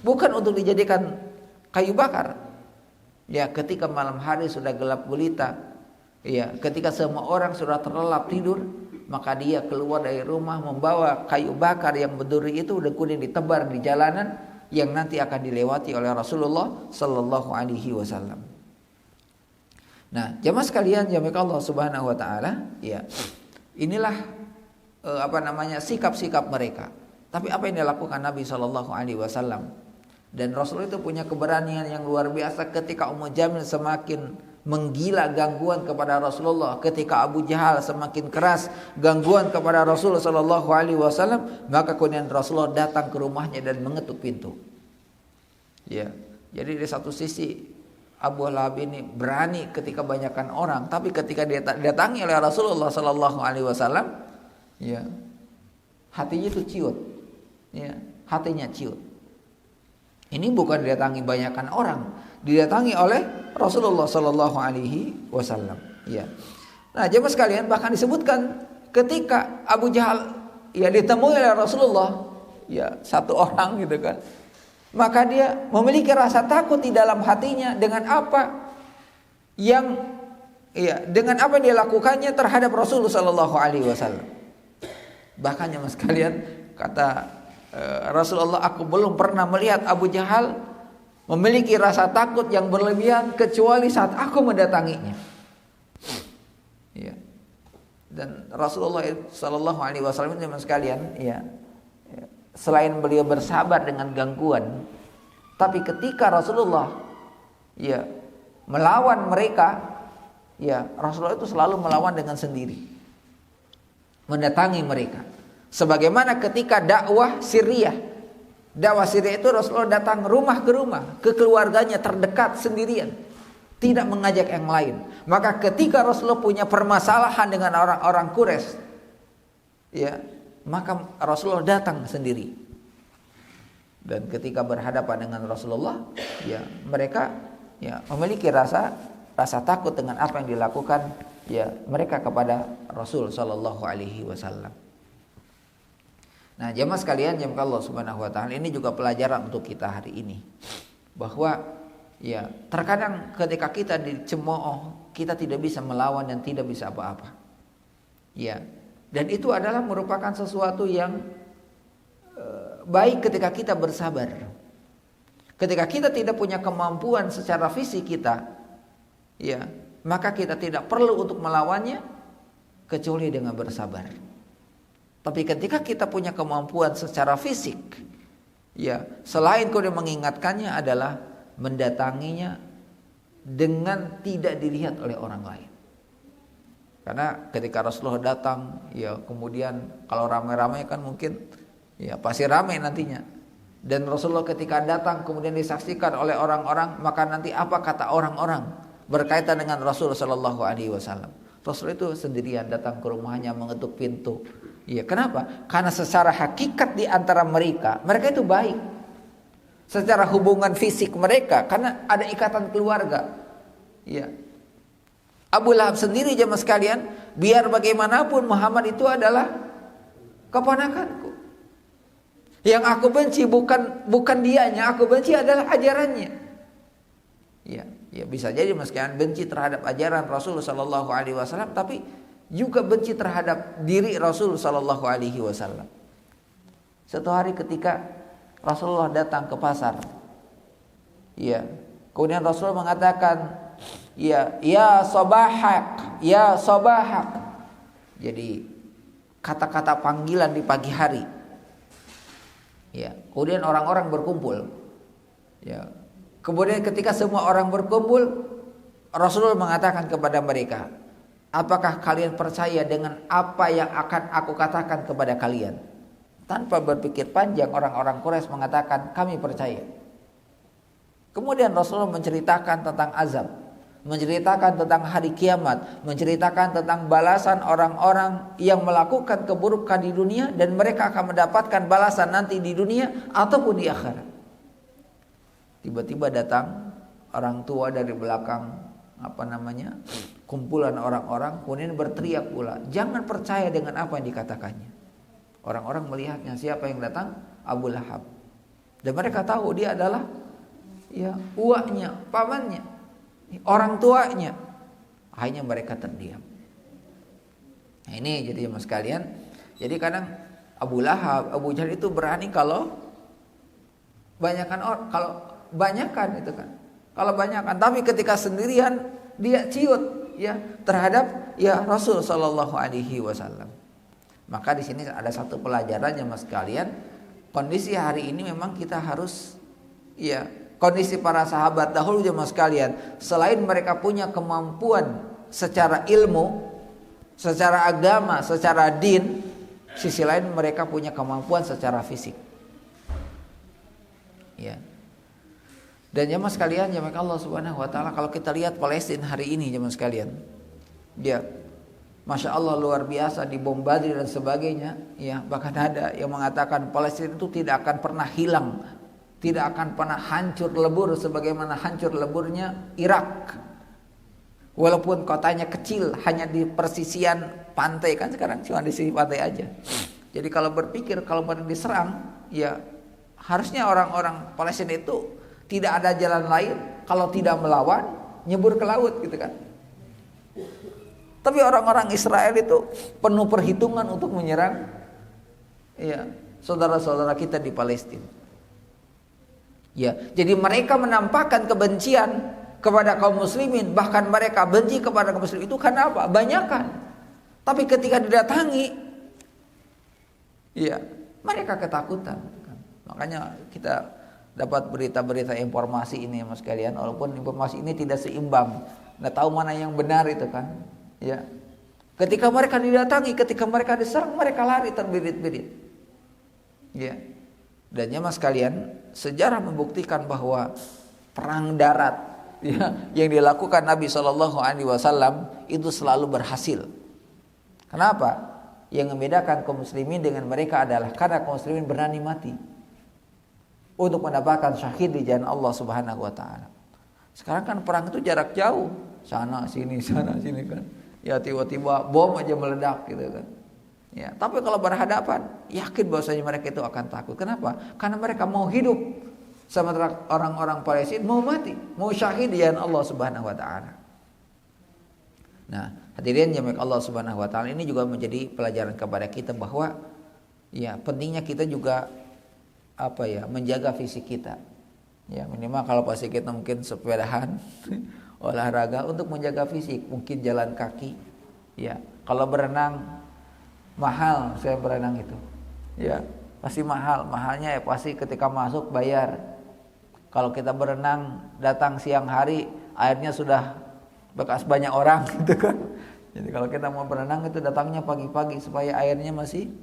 Bukan untuk dijadikan kayu bakar. Ya, ketika malam hari sudah gelap gulita, ketika semua orang sudah terlelap tidur, maka dia keluar dari rumah membawa kayu bakar yang berduri itu dan kemudian ditebar di jalanan yang nanti akan dilewati oleh Rasulullah sallallahu alaihi wasallam. Nah, jemaah sekalian, jemaah Allah Subhanahu wa taala, inilah sikap-sikap mereka. Tapi apa yang dilakukan Nabi sallallahu alaihi wasallam? Dan Rasul itu punya keberanian yang luar biasa ketika Ummu Jamil semakin menggila gangguan kepada Rasulullah, ketika Abu Jahal semakin keras gangguan kepada Rasulullah sallallahu alaihi wasallam, maka kemudian Rasulullah datang ke rumahnya dan mengetuk pintu. Ya. Jadi di satu sisi Abu Lahab ini berani ketika banyakkan orang, tapi ketika dia datangi oleh Rasulullah sallallahu alaihi wasallam, hatinya itu ciut. Hatinya ciut. Ini bukan didatangi banyakkan orang, didatangi oleh Rasulullah sallallahu alaihi wasallam. Ya. Nah, jemaah sekalian, bahkan disebutkan ketika Abu Jahal ditemui oleh Rasulullah, satu orang gitu kan. Maka dia memiliki rasa takut di dalam hatinya dengan apa yang dia lakukannya terhadap Rasulullah sallallahu alaihi wasallam. Bahkan jemaah sekalian, kata Rasulullah, aku belum pernah melihat Abu Jahal memiliki rasa takut yang berlebihan kecuali saat aku mendatanginya. Dan Rasulullah sallallahu alaihi wasallam teman sekalian, selain beliau bersabar dengan gangguan, tapi ketika Rasulullah melawan mereka, Rasulullah itu selalu melawan dengan sendiri, mendatangi mereka. Sebagaimana ketika dakwah Syria itu Rasulullah datang rumah ke rumah, ke keluarganya terdekat sendirian, tidak mengajak yang lain. Maka ketika Rasulullah punya permasalahan dengan orang-orang Quraisy, maka Rasulullah datang sendiri. Dan ketika berhadapan dengan Rasulullah, mereka memiliki rasa takut dengan apa yang dilakukan mereka kepada Rasul sallallahu alaihi wasallam. Nah, jemaah sekalian, jemaah Allah Subhanahu wa taala, ini juga pelajaran untuk kita hari ini. Bahwa terkadang ketika kita dicemooh, kita tidak bisa melawan dan tidak bisa apa-apa. Dan itu adalah merupakan sesuatu yang baik ketika kita bersabar. Ketika kita tidak punya kemampuan secara fisik kita, maka kita tidak perlu untuk melawannya. kecuali dengan bersabar. Tapi ketika kita punya kemampuan secara fisik, ya, selain kemudian mengingatkannya adalah mendatanginya dengan tidak dilihat oleh orang lain. Karena ketika Rasulullah datang, ya kemudian kalau ramai-ramai kan mungkin ya pasti ramai nantinya. Dan Rasulullah ketika datang kemudian disaksikan oleh orang-orang, maka nanti apa kata orang-orang berkaitan dengan Rasulullah Shallallahu Alaihi Wasallam. Rasul itu sendirian datang ke rumahnya, mengetuk pintu. Ya, kenapa? Karena secara hakikat di antara mereka itu baik. Secara hubungan fisik mereka, karena ada ikatan keluarga. Ya. Abu Lahab sendiri jemaah sekalian, biar bagaimanapun Muhammad itu adalah keponakanku. Yang aku benci bukan dianya, aku benci adalah ajarannya. Ya, bisa jadi jemaah sekalian benci terhadap ajaran Rasulullah Sallallahu Alaihi Wasallam, tapi juga benci terhadap diri Rasul Sallallahu Alaihi Wasallam. Suatu hari ketika Rasulullah datang ke pasar, ya, kemudian Rasulullah mengatakan, ya sobahak, ya sobahak. Jadi kata-kata panggilan di pagi hari. Ya, kemudian orang-orang berkumpul. Ya, kemudian ketika semua orang berkumpul, Rasulullah mengatakan kepada mereka, apakah kalian percaya dengan apa yang akan aku katakan kepada kalian? Tanpa berpikir panjang, orang-orang Quraisy mengatakan, kami percaya. Kemudian Rasulullah menceritakan tentang azab, menceritakan tentang hari kiamat, menceritakan tentang balasan orang-orang yang melakukan keburukan di dunia, dan mereka akan mendapatkan balasan nanti di dunia ataupun di akhirat. Tiba-tiba datang orang tua dari belakang kumpulan orang-orang, kemudian berteriak pula, jangan percaya dengan apa yang dikatakannya. Orang-orang melihatnya, siapa yang datang? Abu Lahab. Dan mereka tahu dia adalah uaknya, pamannya, orang tuanya. Akhirnya mereka terdiam. Nah, ini jadi jemaah sekalian, jadi kadang Abu Lahab, Abu Jahal itu berani kalau banyakan itu kan. Kalau banyakan, tapi ketika sendirian dia ciut terhadap Rasul Sallallahu Alaihi Wasallam. Maka di sini ada satu pelajaran jemaah sekalian. Kondisi hari ini memang kita harus kondisi para sahabat dahulu jemaah sekalian, selain mereka punya kemampuan secara ilmu, secara agama, secara din, sisi lain mereka punya kemampuan secara fisik. Ya. Dan jemaah sekalian, jemaah Allah Subhanahu wa taala, kalau kita lihat Palestina hari ini jemaah sekalian, Masya Allah luar biasa, dibombardir dan sebagainya. Bahkan ada yang mengatakan Palestina itu tidak akan pernah hilang, tidak akan pernah hancur lebur sebagaimana hancur leburnya Irak. Walaupun kotanya kecil, hanya di persisian pantai, kan sekarang cuma di sisi pantai aja. Jadi kalau berpikir kalau mereka diserang, harusnya orang-orang Palestina itu tidak ada jalan lain kalau tidak melawan, nyebur ke laut gitu kan. Tapi orang-orang Israel itu penuh perhitungan untuk menyerang saudara-saudara kita di Palestina. Jadi mereka menampakkan kebencian kepada kaum muslimin, bahkan mereka benci kepada kaum muslimin itu karena apa? Banyakan. Tapi ketika didatangi, mereka ketakutan. Makanya kita dapat berita-berita informasi ini mas sekalian, walaupun informasi ini tidak seimbang, nggak tahu mana yang benar itu kan. Ketika mereka didatangi, ketika mereka diserang, mereka lari terbirit-birit. Dan mas sekalian, sejarah membuktikan bahwa perang darat yang dilakukan Nabi Shallallahu Alaihi Wasallam itu selalu berhasil. Kenapa? Yang membedakan kaum muslimin dengan mereka adalah karena kaum muslimin berani mati untuk mendapatkan syahid di jalan Allah Subhanahu wa taala. Sekarang kan perang itu jarak jauh, sana sini kan. Tiba-tiba bom aja meledak gitu kan. Tapi kalau berhadapan, yakin bahwasanya mereka itu akan takut. Kenapa? Karena mereka mau hidup, sementara orang-orang Palestina mau mati, mau syahid di jalan Allah Subhanahu wa taala. Nah, hadirin jemaah Allah Subhanahu wa taala, ini juga menjadi pelajaran kepada kita bahwa pentingnya kita juga menjaga fisik kita. Minimal kalau pasti kita mungkin sepedahan olahraga untuk menjaga fisik, mungkin jalan kaki, Ya, kalau berenang mahal, saya berenang itu. Ya, pasti mahal. Mahalnya ya pasti ketika masuk bayar. Kalau kita berenang datang siang hari, airnya sudah bekas banyak orang gitu kan. Jadi kalau kita mau berenang itu datangnya pagi-pagi supaya airnya masih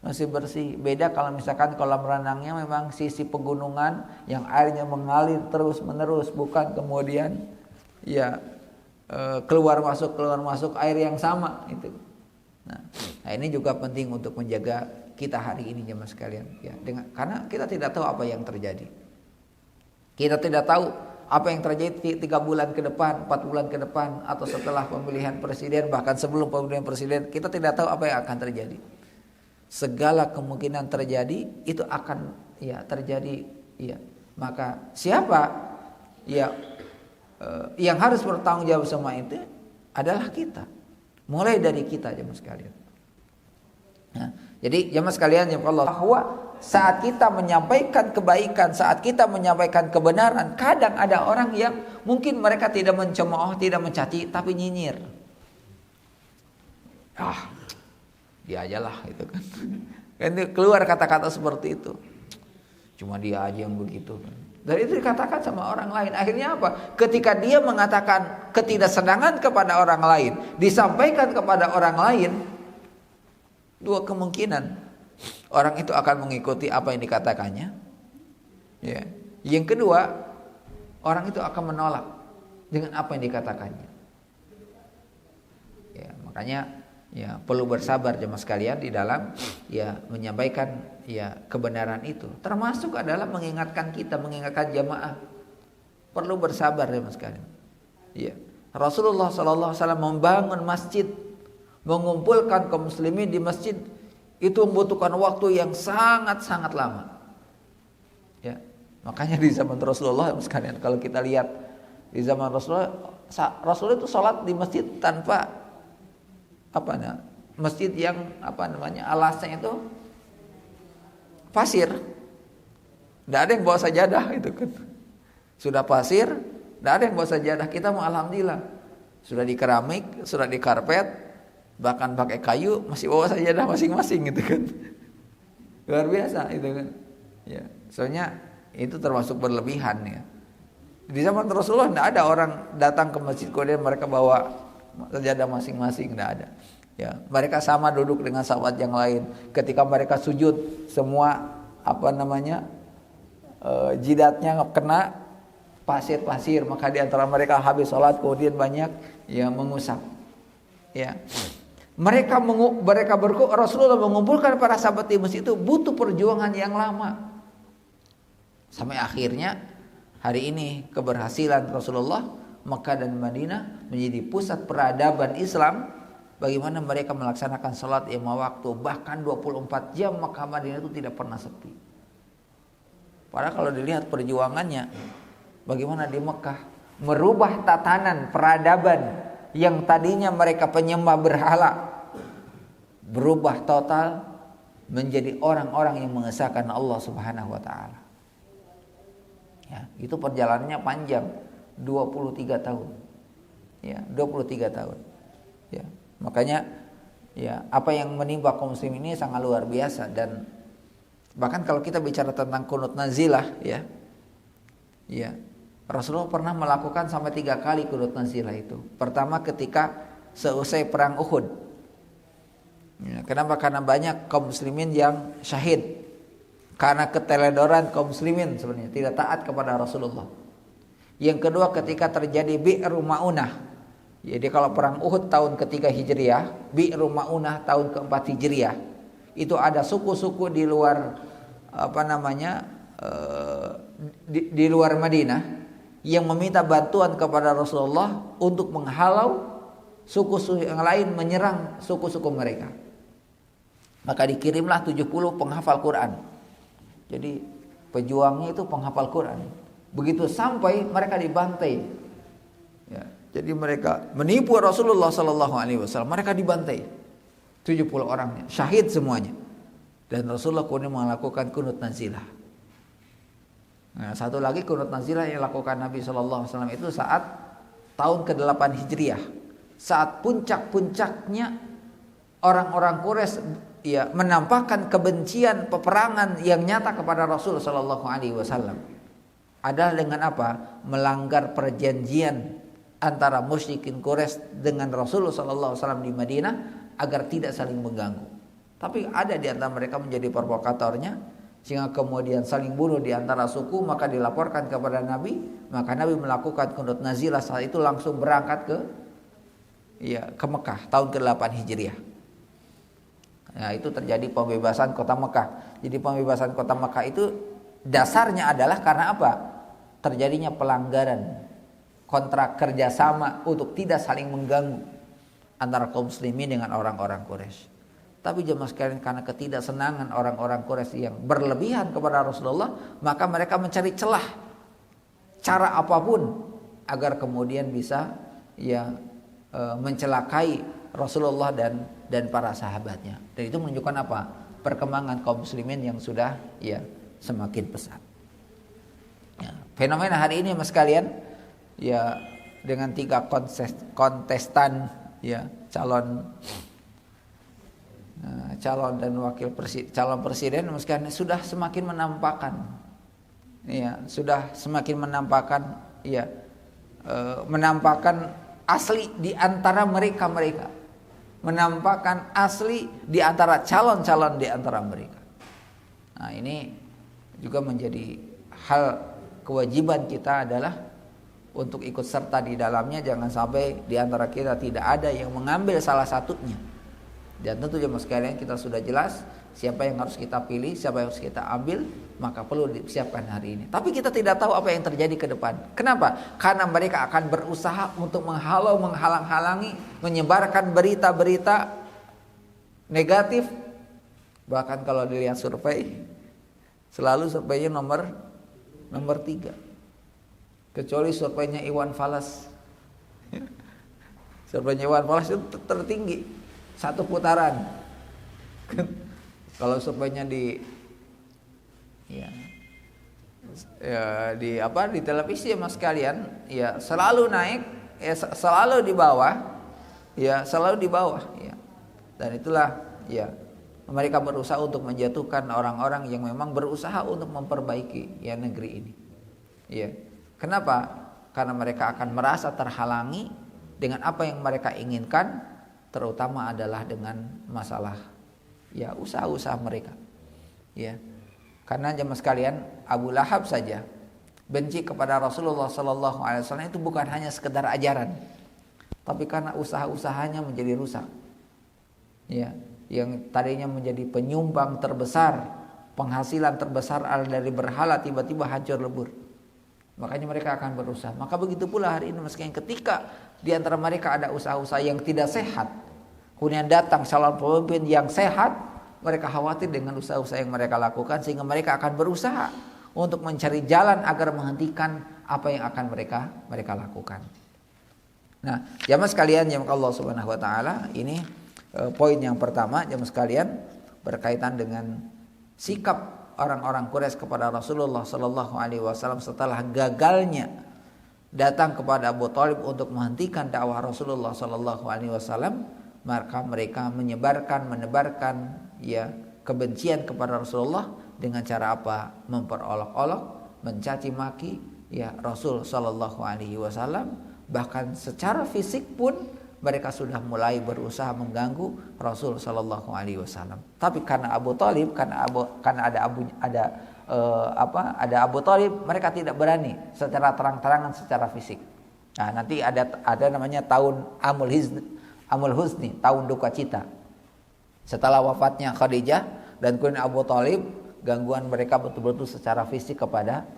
bersih. Beda kalau misalkan kolam renangnya memang sisi pegunungan yang airnya mengalir terus menerus, bukan kemudian ya keluar masuk air yang sama itu. Nah, ini juga penting untuk menjaga kita hari ini jemaah sekalian ya, karena kita tidak tahu apa yang terjadi. Kita tidak tahu apa yang terjadi 3 bulan ke depan, 4 bulan ke depan, atau setelah pemilihan presiden, bahkan sebelum pemilihan presiden, kita tidak tahu apa yang akan terjadi. Segala kemungkinan terjadi itu akan ya terjadi ya. Maka siapa ya yang harus bertanggung jawab semua itu adalah kita. Mulai dari kita jemaah sekalian. Nah, jadi jemaah sekalian ya Allah, bahwa saat kita menyampaikan kebaikan, saat kita menyampaikan kebenaran, kadang ada orang yang mungkin mereka tidak mencemooh, tidak mencaci, tapi nyinyir. Dia ajalah itu kan. Kan keluar kata-kata seperti itu. Cuma dia aja yang begitu kan. Dan itu dikatakan sama orang lain. Akhirnya apa? Ketika dia mengatakan ketidaksenangan kepada orang lain, disampaikan kepada orang lain, 2 kemungkinan. Orang itu akan mengikuti apa yang dikatakannya. Ya. Yang kedua, orang itu akan menolak dengan apa yang dikatakannya. Ya, makanya ya perlu bersabar jemaah sekalian di dalam ya menyampaikan ya kebenaran itu. Termasuk adalah mengingatkan kita, mengingatkan jamaah. Perlu bersabar jemaah sekalian. Ya. Rasulullah SAW membangun masjid, mengumpulkan kaum muslimin di masjid, itu membutuhkan waktu yang sangat-sangat lama. Ya, makanya di zaman Rasulullah sekalian, kalau kita lihat di zaman Rasulullah itu sholat di masjid tanpa masjid yang alasnya itu pasir. Tidak ada yang bawa sajadah itu kan. Sudah pasir, tidak ada yang bawa sajadah. Kita mau alhamdulillah sudah di keramik, sudah di karpet, bahkan pakai kayu, masih bawa sajadah masing-masing gitu kan. Luar biasa itu kan. Ya, soalnya itu termasuk berlebihan ya. Di zaman Rasulullah tidak ada orang datang ke masjid kemudian mereka bawa sajadah masing-masing, tidak ada. Ya, mereka sama duduk dengan sahabat yang lain. Ketika mereka sujud, semua jidatnya kena pasir-pasir, maka di antara mereka habis sholat kemudian banyak yang mengusap. Ya. Rasulullah mengumpulkan para sahabat di masjid itu butuh perjuangan yang lama. Sampai akhirnya hari ini keberhasilan Rasulullah, Mekah dan Madinah menjadi pusat peradaban Islam. Bagaimana mereka melaksanakan salat lima waktu, bahkan 24 jam Mekah Madinah itu tidak pernah sepi. Padahal kalau dilihat perjuangannya, bagaimana di Mekah merubah tatanan peradaban yang tadinya mereka penyembah berhala, berubah total menjadi orang-orang yang mengesahkan Allah Subhanahu wa taala. Ya, itu perjalanannya panjang, 23 tahun. Ya, 23 tahun. Ya, makanya ya, apa yang menimpa kaum muslim ini sangat luar biasa. Dan bahkan kalau kita bicara tentang qunut nazilah ya. Ya, Rasulullah pernah melakukan sampai 3 kali qunut nazilah itu. Pertama ketika seusai perang Uhud. Ya, kenapa? Karena banyak kaum muslimin yang syahid karena keteledoran kaum muslimin sebenarnya tidak taat kepada Rasulullah. Yang kedua ketika terjadi Bi'ru Ma'unah. Jadi kalau perang Uhud tahun ketiga Hijriah, Bi'ru Ma'unah tahun keempat Hijriah, itu ada suku-suku di luar di luar Madinah yang meminta bantuan kepada Rasulullah untuk menghalau suku-suku yang lain menyerang suku-suku mereka. Maka dikirimlah 70 penghafal Quran. Jadi pejuangnya itu penghafal Quran. Begitu sampai mereka dibantai. Ya, jadi mereka menipu Rasulullah SAW. Mereka dibantai. 70 orangnya, syahid semuanya. Dan Rasulullah kemudian melakukan qunut nazilah. Nah, satu lagi qunut nazilah yang dilakukan Nabi SAW itu saat tahun ke-8 Hijriah. saat puncak-puncaknya orang-orang Quraisy ya menampakkan kebencian peperangan yang nyata kepada Rasul sallallahu alaihi wasallam adalah dengan apa? Melanggar perjanjian antara musyrikin Quraisy dengan Rasul sallallahu alaihi wasallam di Madinah agar tidak saling mengganggu. Tapi ada di antara mereka menjadi provokatornya sehingga kemudian saling bunuh di antara suku, maka dilaporkan kepada Nabi, maka Nabi melakukan qunut nazilah saat itu langsung berangkat ke Mekah tahun ke-8 Hijriah. Nah, itu terjadi pembebasan kota Mekah. Jadi pembebasan kota Mekah itu dasarnya adalah karena apa? Terjadinya pelanggaran kontrak kerjasama untuk tidak saling mengganggu antara kaum muslimin dengan orang-orang Quraisy. Tapi jemaah sekalian, karena ketidaksenangan orang-orang Quraisy yang berlebihan kepada Rasulullah, maka mereka mencari celah cara apapun agar kemudian bisa mencelakai Rasulullah dan para sahabatnya. Dan itu menunjukkan apa? Perkembangan kaum muslimin yang sudah semakin pesat. Ya, fenomena hari ini mas sekalian dengan 3 kontestan calon dan calon presiden mas sekalian sudah semakin menampakkan asli di antara mereka, menampakkan asli di antara calon-calon di antara mereka. Nah, ini juga menjadi hal kewajiban kita adalah untuk ikut serta di dalamnya. Jangan sampai di antara kita tidak ada yang mengambil salah satunya. Dan tentu jemaah sekalian, kita sudah jelas siapa yang harus kita pilih, siapa yang harus kita ambil, maka perlu disiapkan hari ini. Tapi kita tidak tahu apa yang terjadi ke depan. Kenapa? Karena mereka akan berusaha untuk menghalang-halangi, menyebarkan berita-berita negatif. Bahkan kalau dilihat survei, selalu surveinya nomor 3. Kecuali surveinya Iwan Fals. Surveinya Iwan Fals itu tertinggi, 1 putaran. Kalau surveinya di televisi ya mas sekalian, ya selalu naik, selalu di bawah, selalu di bawah, Dan itulah mereka berusaha untuk menjatuhkan orang-orang yang memang berusaha untuk memperbaiki negeri ini. Kenapa? Karena mereka akan merasa terhalangi dengan apa yang mereka inginkan, terutama adalah dengan masalah usaha-usaha mereka. Karena jemaah sekalian, Abu Lahab saja benci kepada Rasulullah sallallahu alaihi wasallam itu bukan hanya sekedar ajaran, tapi karena usaha-usahanya menjadi rusak. Yang tadinya menjadi penyumbang terbesar, penghasilan terbesar dari berhala tiba-tiba hancur lebur. Makanya mereka akan berusaha. Maka begitu pula hari ini meskipun ketika di antara mereka ada usaha-usaha yang tidak sehat, kemudian datang calon pemimpin yang sehat, mereka khawatir dengan usaha-usaha yang mereka lakukan, sehingga mereka akan berusaha untuk mencari jalan agar menghentikan apa yang akan mereka lakukan. Nah, jamaah sekalian yang Allah Subhanahu wa taala, ini poin yang pertama jamaah sekalian berkaitan dengan sikap orang-orang Quraisy kepada Rasulullah sallallahu alaihi wasallam setelah gagalnya datang kepada Abu Thalib untuk menghentikan dakwah Rasulullah sallallahu alaihi wasallam, maka mereka menebarkan kebencian kepada Rasulullah dengan cara apa? Memperolok-olok, mencaci maki Rasul sallallahu alaihi wasallam, bahkan secara fisik pun mereka sudah mulai berusaha mengganggu Rasul sallallahu alaihi wasallam. Tapi karena Abu Thalib, karena ada Abu Thalib, mereka tidak berani secara terang-terangan secara fisik. Nah, nanti ada namanya tahun Amul Huzni, tahun duka cita. Setelah wafatnya Khadijah dan kemudian Abu Thalib, gangguan mereka betul-betul secara fisik kepada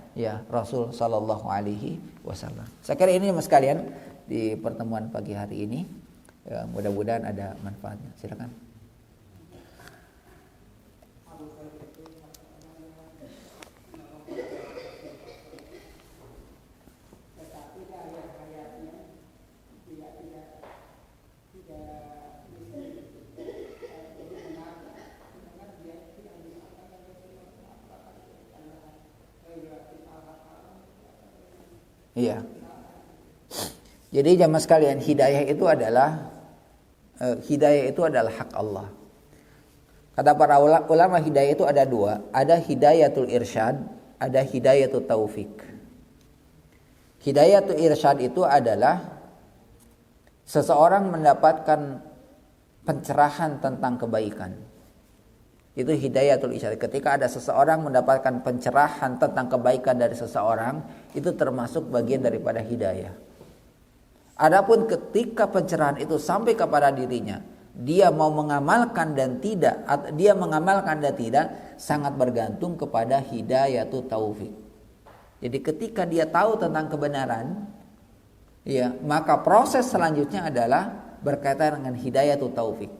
Rasul sallallahu alaihi wasallam. Saya kira ini mas sekalian di pertemuan pagi hari ini, mudah-mudahan ada manfaatnya. Silakan. Iya. Jadi jamaah sekalian, hidayah itu adalah hak Allah. Kata para ulama, hidayah itu ada dua, ada hidayatul irsyad, ada hidayatul taufik. Hidayatul irsyad itu adalah seseorang mendapatkan pencerahan tentang kebaikan. Itu hidayatul irsyad. Ketika ada seseorang mendapatkan pencerahan tentang kebaikan dari seseorang, itu termasuk bagian daripada hidayah. Adapun ketika pencerahan itu sampai kepada dirinya, dia mau mengamalkan dan tidak, sangat bergantung kepada hidayatul taufik. Jadi ketika dia tahu tentang kebenaran, ya, maka proses selanjutnya adalah berkaitan dengan hidayatul taufik.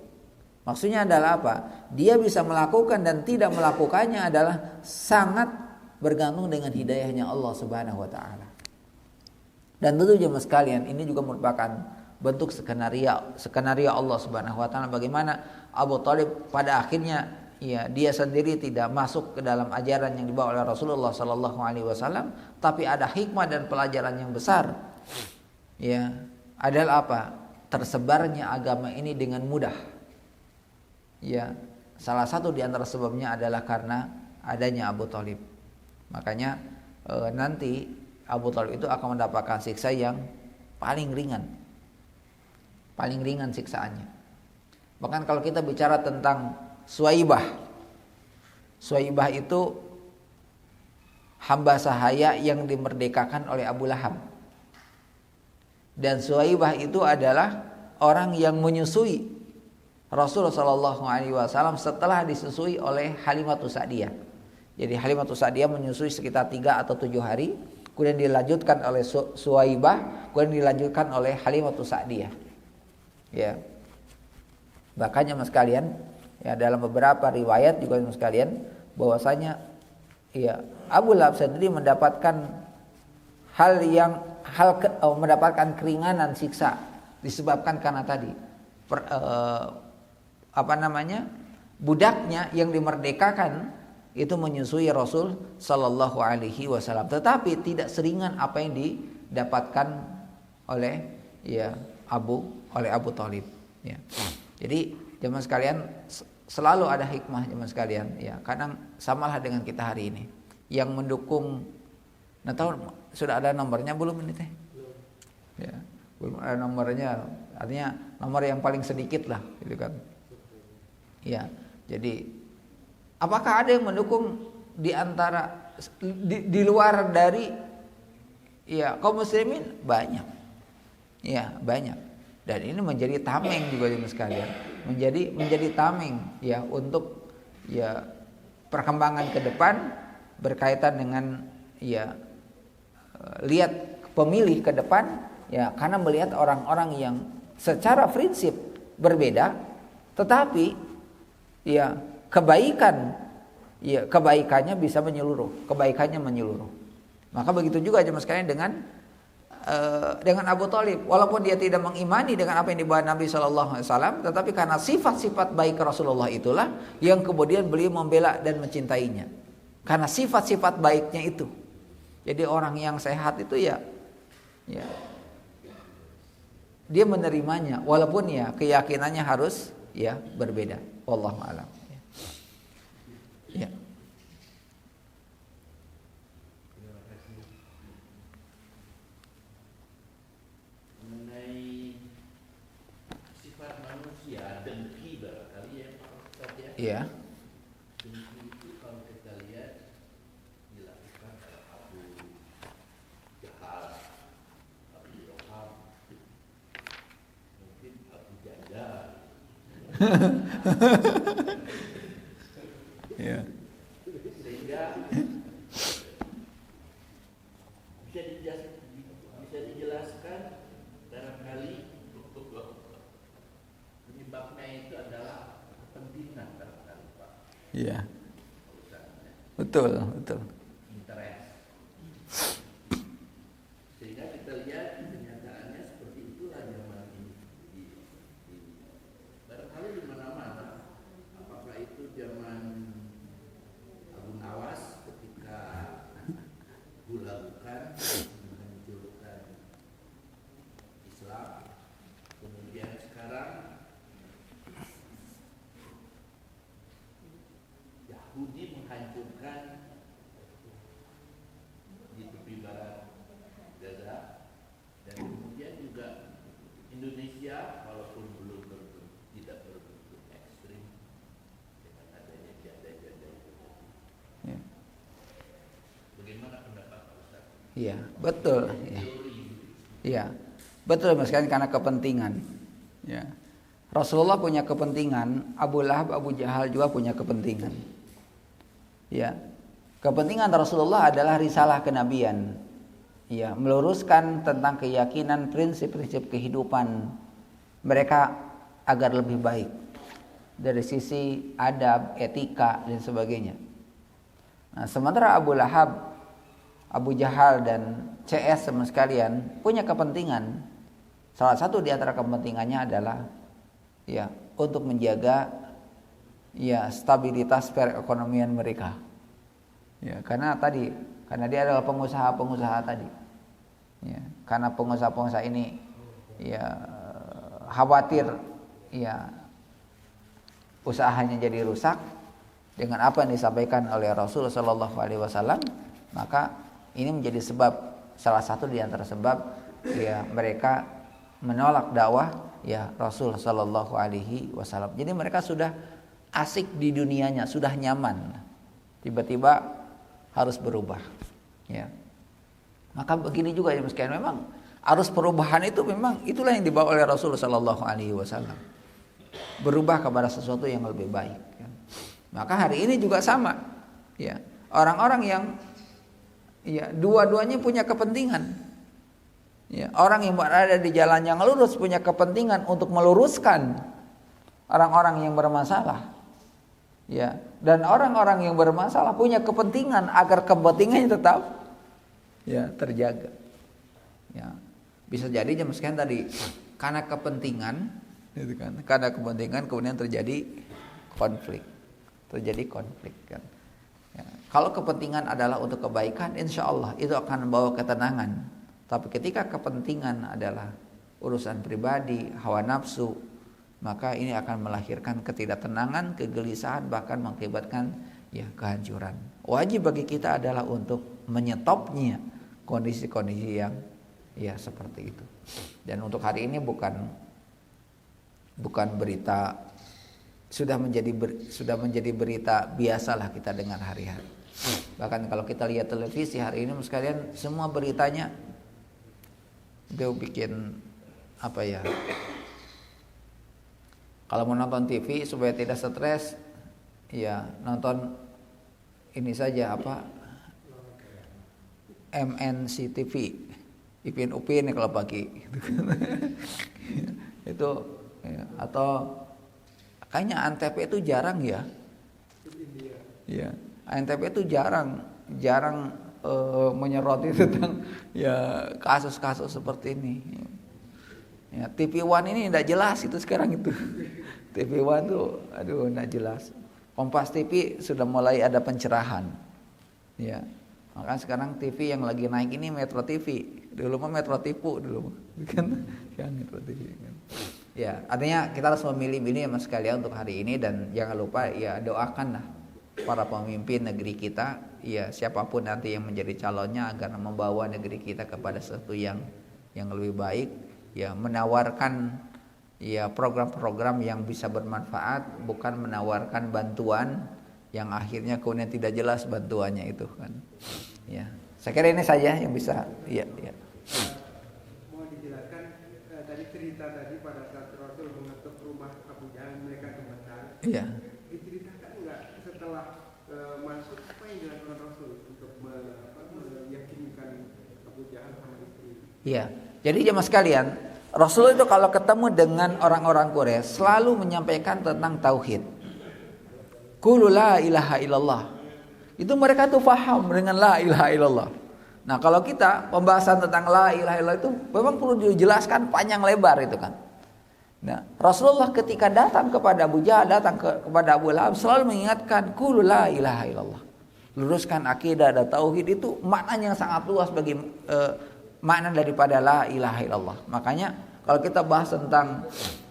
Maksudnya adalah apa? Dia bisa melakukan dan tidak melakukannya adalah sangat bergantung dengan hidayahnya Allah Subhanahu wa taala. Dan tentu jemaah sekalian, ini juga merupakan bentuk skenario Allah Subhanahu wa taala bagaimana Abu Thalib pada akhirnya, ya, dia sendiri tidak masuk ke dalam ajaran yang dibawa oleh Rasulullah sallallahu alaihi wasallam, tapi ada hikmah dan pelajaran yang besar. Ya, adalah apa? Tersebarnya agama ini dengan mudah. Ya, salah satu di antara sebabnya adalah karena adanya Abu Thalib. Makanya nanti Abu Thalib itu akan mendapatkan siksa yang paling ringan. Paling ringan siksaannya. Bahkan kalau kita bicara tentang Suwaibah itu hamba sahaya yang dimerdekakan oleh Abu Lahab. Dan Suwaibah itu adalah orang yang menyusui Rasulullah Shallallahu Alaihi Wasallam setelah disusui oleh Halimatus Sa'diyah. Jadi Halimatus Sa'diyah menyusui sekitar 3 atau 7 hari, kemudian dilanjutkan oleh Suwaibah, kemudian dilanjutkan oleh Halimatus Sa'diyah. Ya, makanya mas kalian, ya, dalam beberapa riwayat juga mas kalian, bahwasanya, ya, Abu Lahab sendiri mendapatkan mendapatkan keringanan siksa disebabkan karena tadi budaknya yang dimerdekakan itu menyusui Rasul Sallallahu Alaihi Wasallam, tetapi tidak seringan apa yang didapatkan oleh Abu Thalib. Ya. Jadi jemaah sekalian, selalu ada hikmah jemaah sekalian. Ya, kadang samalah dengan kita hari ini yang mendukung. Nah, tahu sudah ada nomornya belum ini teh? Ya, belum ada nomornya. Artinya nomor yang paling sedikit lah, gitu kan? Ya, jadi apakah ada yang mendukung di antara di luar dari, ya, kaum muslimin? Banyak. Ya, banyak. Dan ini menjadi tameng juga jemaah sekalian. Menjadi tameng, ya, untuk, ya, perkembangan ke depan berkaitan dengan, ya, lihat pemilih ke depan, ya, karena melihat orang-orang yang secara prinsip berbeda, tetapi, ya, kebaikannya bisa menyeluruh, kebaikannya menyeluruh. Maka begitu juga jemaah sekalian dengan Abu Thalib, walaupun dia tidak mengimani dengan apa yang dibawa Nabi Shallallahu Alaihi Wasallam, tetapi karena sifat-sifat baik Rasulullah itulah yang kemudian beliau membela dan mencintainya, karena sifat-sifat baiknya itu. Jadi orang yang sehat itu, ya, dia menerimanya, walaupun, ya, keyakinannya harus, ya, berbeda. Wallahu a'lam. Ya. Mengenai sifat manusia, dengki barangkali, ya Pak Ustaz, ya. Iya. Dengki itu kalau kita lihat dilakukan oleh Abu Jahal, Abu Lahab, mungkin Abu Jandal. Ya. Sehingga bisa dijelaskan barangkali penyebabnya itu adalah kepentingan barangkali, Pak. Iya. Betul. Interest. Sehingga kita lihat kenyataannya seperti itulah zaman ini. Barangkali di mana-mana, apakah itu zaman Abu Nawas ketika dilakukan menunjukkan sekarang Yahudi menghancurkan di tepi barat Gaza, dan kemudian juga Indonesia walaupun belum tidak berbentuk ekstrim dengan adanya janda-janda itu. Ya. Bagaimana pendapat Pak Ustaz? Iya, betul. Ya. Iya, betul Mas, karena kepentingan. Ya. Rasulullah punya kepentingan, Abu Lahab, Abu Jahal juga punya kepentingan. Ya. Kepentingan Rasulullah adalah risalah kenabian. Ya, meluruskan tentang keyakinan, prinsip-prinsip kehidupan mereka agar lebih baik dari sisi adab, etika dan sebagainya. Nah, sementara Abu Lahab, Abu Jahal dan CS sama sekalian punya kepentingan. Salah satu di antara kepentingannya adalah ya untuk menjaga ya stabilitas perekonomian mereka. Ya, karena dia adalah pengusaha-pengusaha tadi. Ya, karena pengusaha-pengusaha ini ya khawatir ya usahanya jadi rusak dengan apa yang disampaikan oleh Rasul sallallahu alaihi wasallam, maka ini menjadi salah satu di antara sebab ya mereka menolak dakwah ya Rasul sallallahu alaihi wasallam. Jadi mereka sudah asik di dunianya, sudah nyaman. Tiba-tiba harus berubah. Ya. Maka begini juga ya meskipun memang arus perubahan itu memang itulah yang dibawa oleh Rasul sallallahu alaihi wasallam. Berubah kepada sesuatu yang lebih baik. Ya. Maka hari ini juga sama. Ya. Orang-orang yang ya dua-duanya punya kepentingan. Ya, orang yang berada di jalan yang lurus punya kepentingan untuk meluruskan orang-orang yang bermasalah. Ya, dan orang-orang yang bermasalah punya kepentingan agar kepentingannya tetap ya terjaga. Ya. Bisa jadi jam sekian tadi karena kepentingan gitu kan. Karena kepentingan kemudian terjadi konflik. Kan. Ya. Kalau kepentingan adalah untuk kebaikan, insya Allah itu akan membawa ketenangan. Tapi ketika kepentingan adalah urusan pribadi, hawa nafsu, maka ini akan melahirkan ketidaktenangan, kegelisahan, bahkan mengakibatkan ya kehancuran. Wajib bagi kita adalah untuk menyetopnya kondisi-kondisi yang ya seperti itu. Dan untuk hari ini bukan berita, sudah menjadi berita biasalah kita dengar hari-hari. Bahkan kalau kita lihat televisi hari ini sekalian, semua beritanya dia bikin apa ya? Kalau mau nonton TV supaya tidak stres, ya nonton ini saja apa? MNC TV, Ipin Upin kalau pagi. Itu ya, atau kayaknya Antv itu jarang ya. Ya, Antv itu jarang menyoroti tentang ya kasus-kasus seperti ini. Ya, TV One ini tidak jelas itu sekarang itu. TV One tuh aduh tidak jelas. Kompas TV sudah mulai ada pencerahan. Ya. Maka sekarang TV yang lagi naik ini Metro TV. Dulu mah Metro Tipu dulu kan yang Metro TV kan. Ya, artinya kita harus memilih-milih ya Mas sekalian untuk hari ini, dan jangan lupa ya doakanlah para pemimpin negeri kita, ya siapapun nanti yang menjadi calonnya agar membawa negeri kita kepada sesuatu yang lebih baik, ya menawarkan ya program-program yang bisa bermanfaat, bukan menawarkan bantuan yang akhirnya kemudian tidak jelas bantuannya itu kan. Ya, saya kira ini saja yang bisa ya. Mau dijelaskan tadi cerita tadi pada saat Rasul mengetuk rumah Abu Jahal mereka gemetar. Iya. Diceritakan enggak setelah masuk apa yang dilakukan Rasul untuk meyakinkan Abu Jahal sama istri? Iya. Jadi jemaah sekalian, Rasul itu kalau ketemu dengan orang-orang Quraisy selalu menyampaikan tentang tauhid. Qulu la ilaha illallah. Itu mereka tuh paham dengan la ilaha illallah. Nah, kalau kita pembahasan tentang la ilaha illallah itu memang perlu dijelaskan panjang lebar itu kan. Nah, Rasulullah ketika datang kepada Abu Jahal, kepada Abu Lahab selalu mengingatkan qulu la ilaha illallah. Luruskan akidah dan tauhid itu maknanya yang sangat luas bagi makna daripada la ilaha illallah. Makanya kalau kita bahas tentang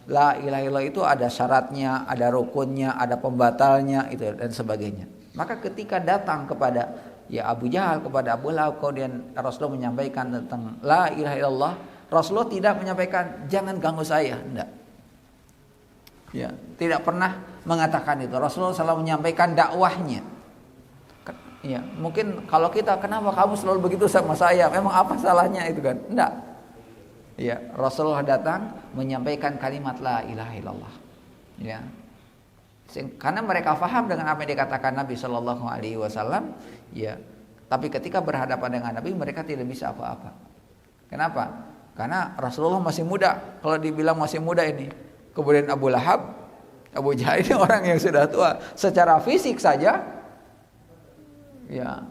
la ilaha illallah itu ada syaratnya, ada rukunnya, ada pembatalnya itu dan sebagainya. Maka ketika datang kepada ya Abu Jahal, kepada Abu Lahab, kemudian Rasulullah menyampaikan tentang la ilaha illallah, Rasulullah tidak menyampaikan jangan ganggu saya, enggak. Ya, tidak pernah mengatakan itu. Rasulullah selalu menyampaikan dakwahnya. Ya, mungkin kalau kita, kenapa kamu selalu begitu sama saya? Memang apa salahnya itu kan? Enggak. Ya, Rasulullah datang menyampaikan kalimat la ilaha illallah. Ya. Karena mereka paham dengan apa yang dikatakan Nabi Shallallahu Alaihi Wasallam. Ya. Tapi ketika berhadapan dengan Nabi, mereka tidak bisa apa-apa. Kenapa? Karena Rasulullah masih muda. Kalau dibilang masih muda ini, kemudian Abu Lahab, Abu Jahal ini orang yang sudah tua. Secara fisik saja, ya,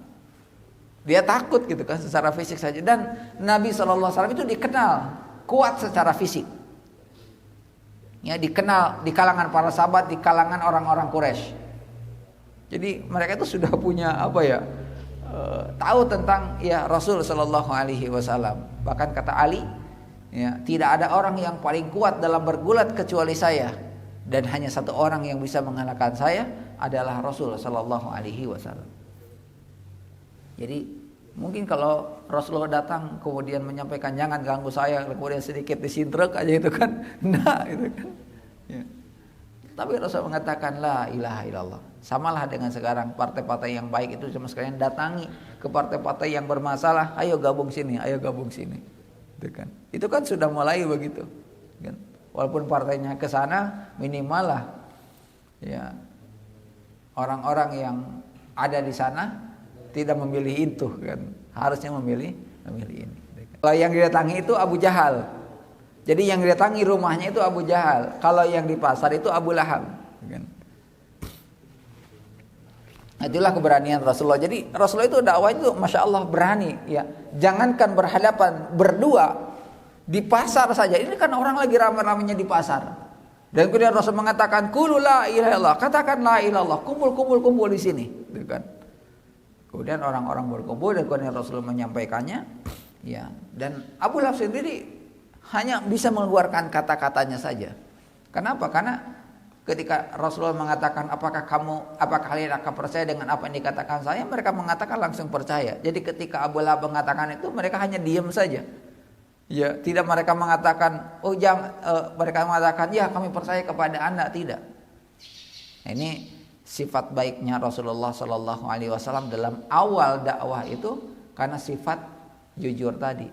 dia takut gitu kan, secara fisik saja. Dan Nabi SAW itu dikenal kuat secara fisik. Ya, dikenal di kalangan para sahabat, di kalangan orang-orang Quraisy. Jadi mereka itu sudah punya apa ya? Tahu tentang ya Rasul Shallallahu Alaihi Wasallam. Bahkan kata Ali, ya, tidak ada orang yang paling kuat dalam bergulat kecuali saya. Dan hanya satu orang yang bisa mengalahkan saya adalah Rasul Shallallahu Alaihi Wasallam. Jadi mungkin kalau Rasulullah datang kemudian menyampaikan jangan ganggu saya, kemudian sedikit disintrek aja itu kan, nah itu kan. Ya. Tapi Rasul mengatakan la ilaha illallah. Samalah dengan sekarang partai-partai yang baik itu sama sekalian datangi ke partai-partai yang bermasalah, ayo gabung sini, ayo gabung sini. Itu kan. Itu kan sudah mulai begitu. Kan. Walaupun partainya ke sana minimal lah ya orang-orang yang ada di sana tidak memilih itu kan, harusnya memilih ini. Kalau yang didatangi itu Abu Jahal, jadi yang didatangi rumahnya itu Abu Jahal. Kalau yang di pasar itu Abu Lahab. Kan. Itulah keberanian Rasulullah. Jadi Rasulullah itu dakwah itu masya Allah berani. Ya, jangankan berhadapan berdua di pasar saja. Ini kan orang lagi ramai-ramainya di pasar. Dan kemudian Rasul mengatakan qulu la ilaha illallah, katakan la ilaha illallah, kumpul di sini, gitu kan. Kemudian orang-orang berkumpul dan kemudian Rasulullah menyampaikannya, ya. Dan Abu Lahab sendiri hanya bisa mengeluarkan kata-katanya saja. Kenapa? Karena ketika Rasulullah mengatakan apakah kalian akan percaya dengan apa yang dikatakan saya, mereka mengatakan langsung percaya. Jadi ketika Abu Lahab mengatakan itu, mereka hanya diam saja. Ya, tidak mereka mengatakan mereka mengatakan ya kami percaya kepada Anda, tidak. Nah, ini sifat baiknya Rasulullah Sallallahu Alaihi Wasallam dalam awal dakwah itu karena sifat jujur tadi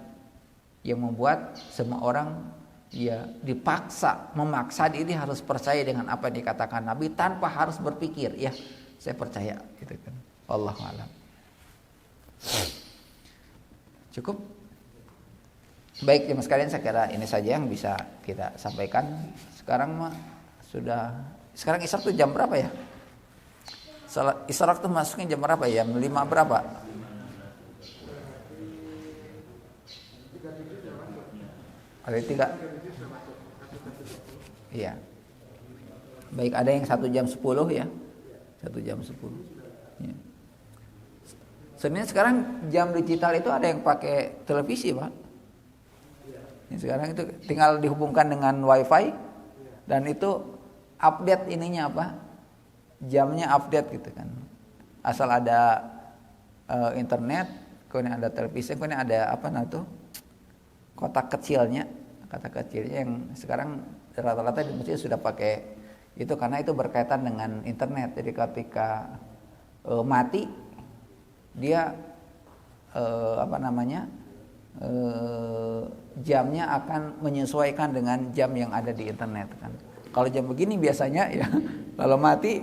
yang membuat semua orang ya memaksa diri harus percaya dengan apa yang dikatakan Nabi tanpa harus berpikir ya saya percaya gitu kan. Wallahu a'lam. Cukup. Baik jemaah sekalian, saya kira ini saja yang bisa kita sampaikan. Sekarang isyarat itu jam berapa ya? Isyarat itu masuknya jam berapa ya? Jam 5 berapa? Ada 3. Iya. Baik, ada yang 1 jam 10 ya. 1 jam 10. Ya. Sebenarnya sekarang jam digital itu ada yang pakai televisi, Pak. Sekarang itu tinggal dihubungkan dengan wifi dan itu update ininya apa? Jamnya update gitu kan. Asal ada internet, kemudian ada televisi, kemudian ada kotak kecilnya yang sekarang rata-rata di masjid sudah pakai itu karena itu berkaitan dengan internet. Jadi ketika mati dia jamnya akan menyesuaikan dengan jam yang ada di internet kan. Kalau jam begini biasanya ya kalau mati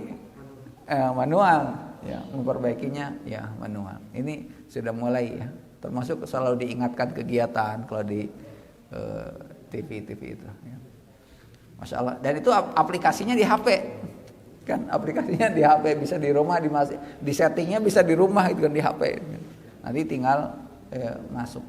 manual ya, memperbaikinya ya manual. Ini sudah mulai ya, termasuk selalu diingatkan kegiatan kalau di TV itu ya. Masya Allah. Dan itu aplikasinya di HP kan, aplikasinya di HP, bisa di rumah, di settingnya bisa di rumah itu kan, di HP. Nanti tinggal masuk.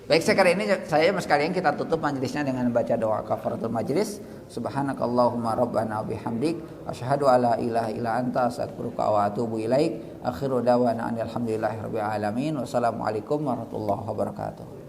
Baik, sekarang ini saya sekalian kita tutup majelisnya dengan baca doa kafaratul majelis. Subhanakallahumma rabbana bihamdik asyhadu alla ilaha illa anta astaghfiruka wa atubu ilaik. Akhiru da'wana alhamdulillahi rabbil alamin. Wassalamualaikum warahmatullahi wabarakatuh.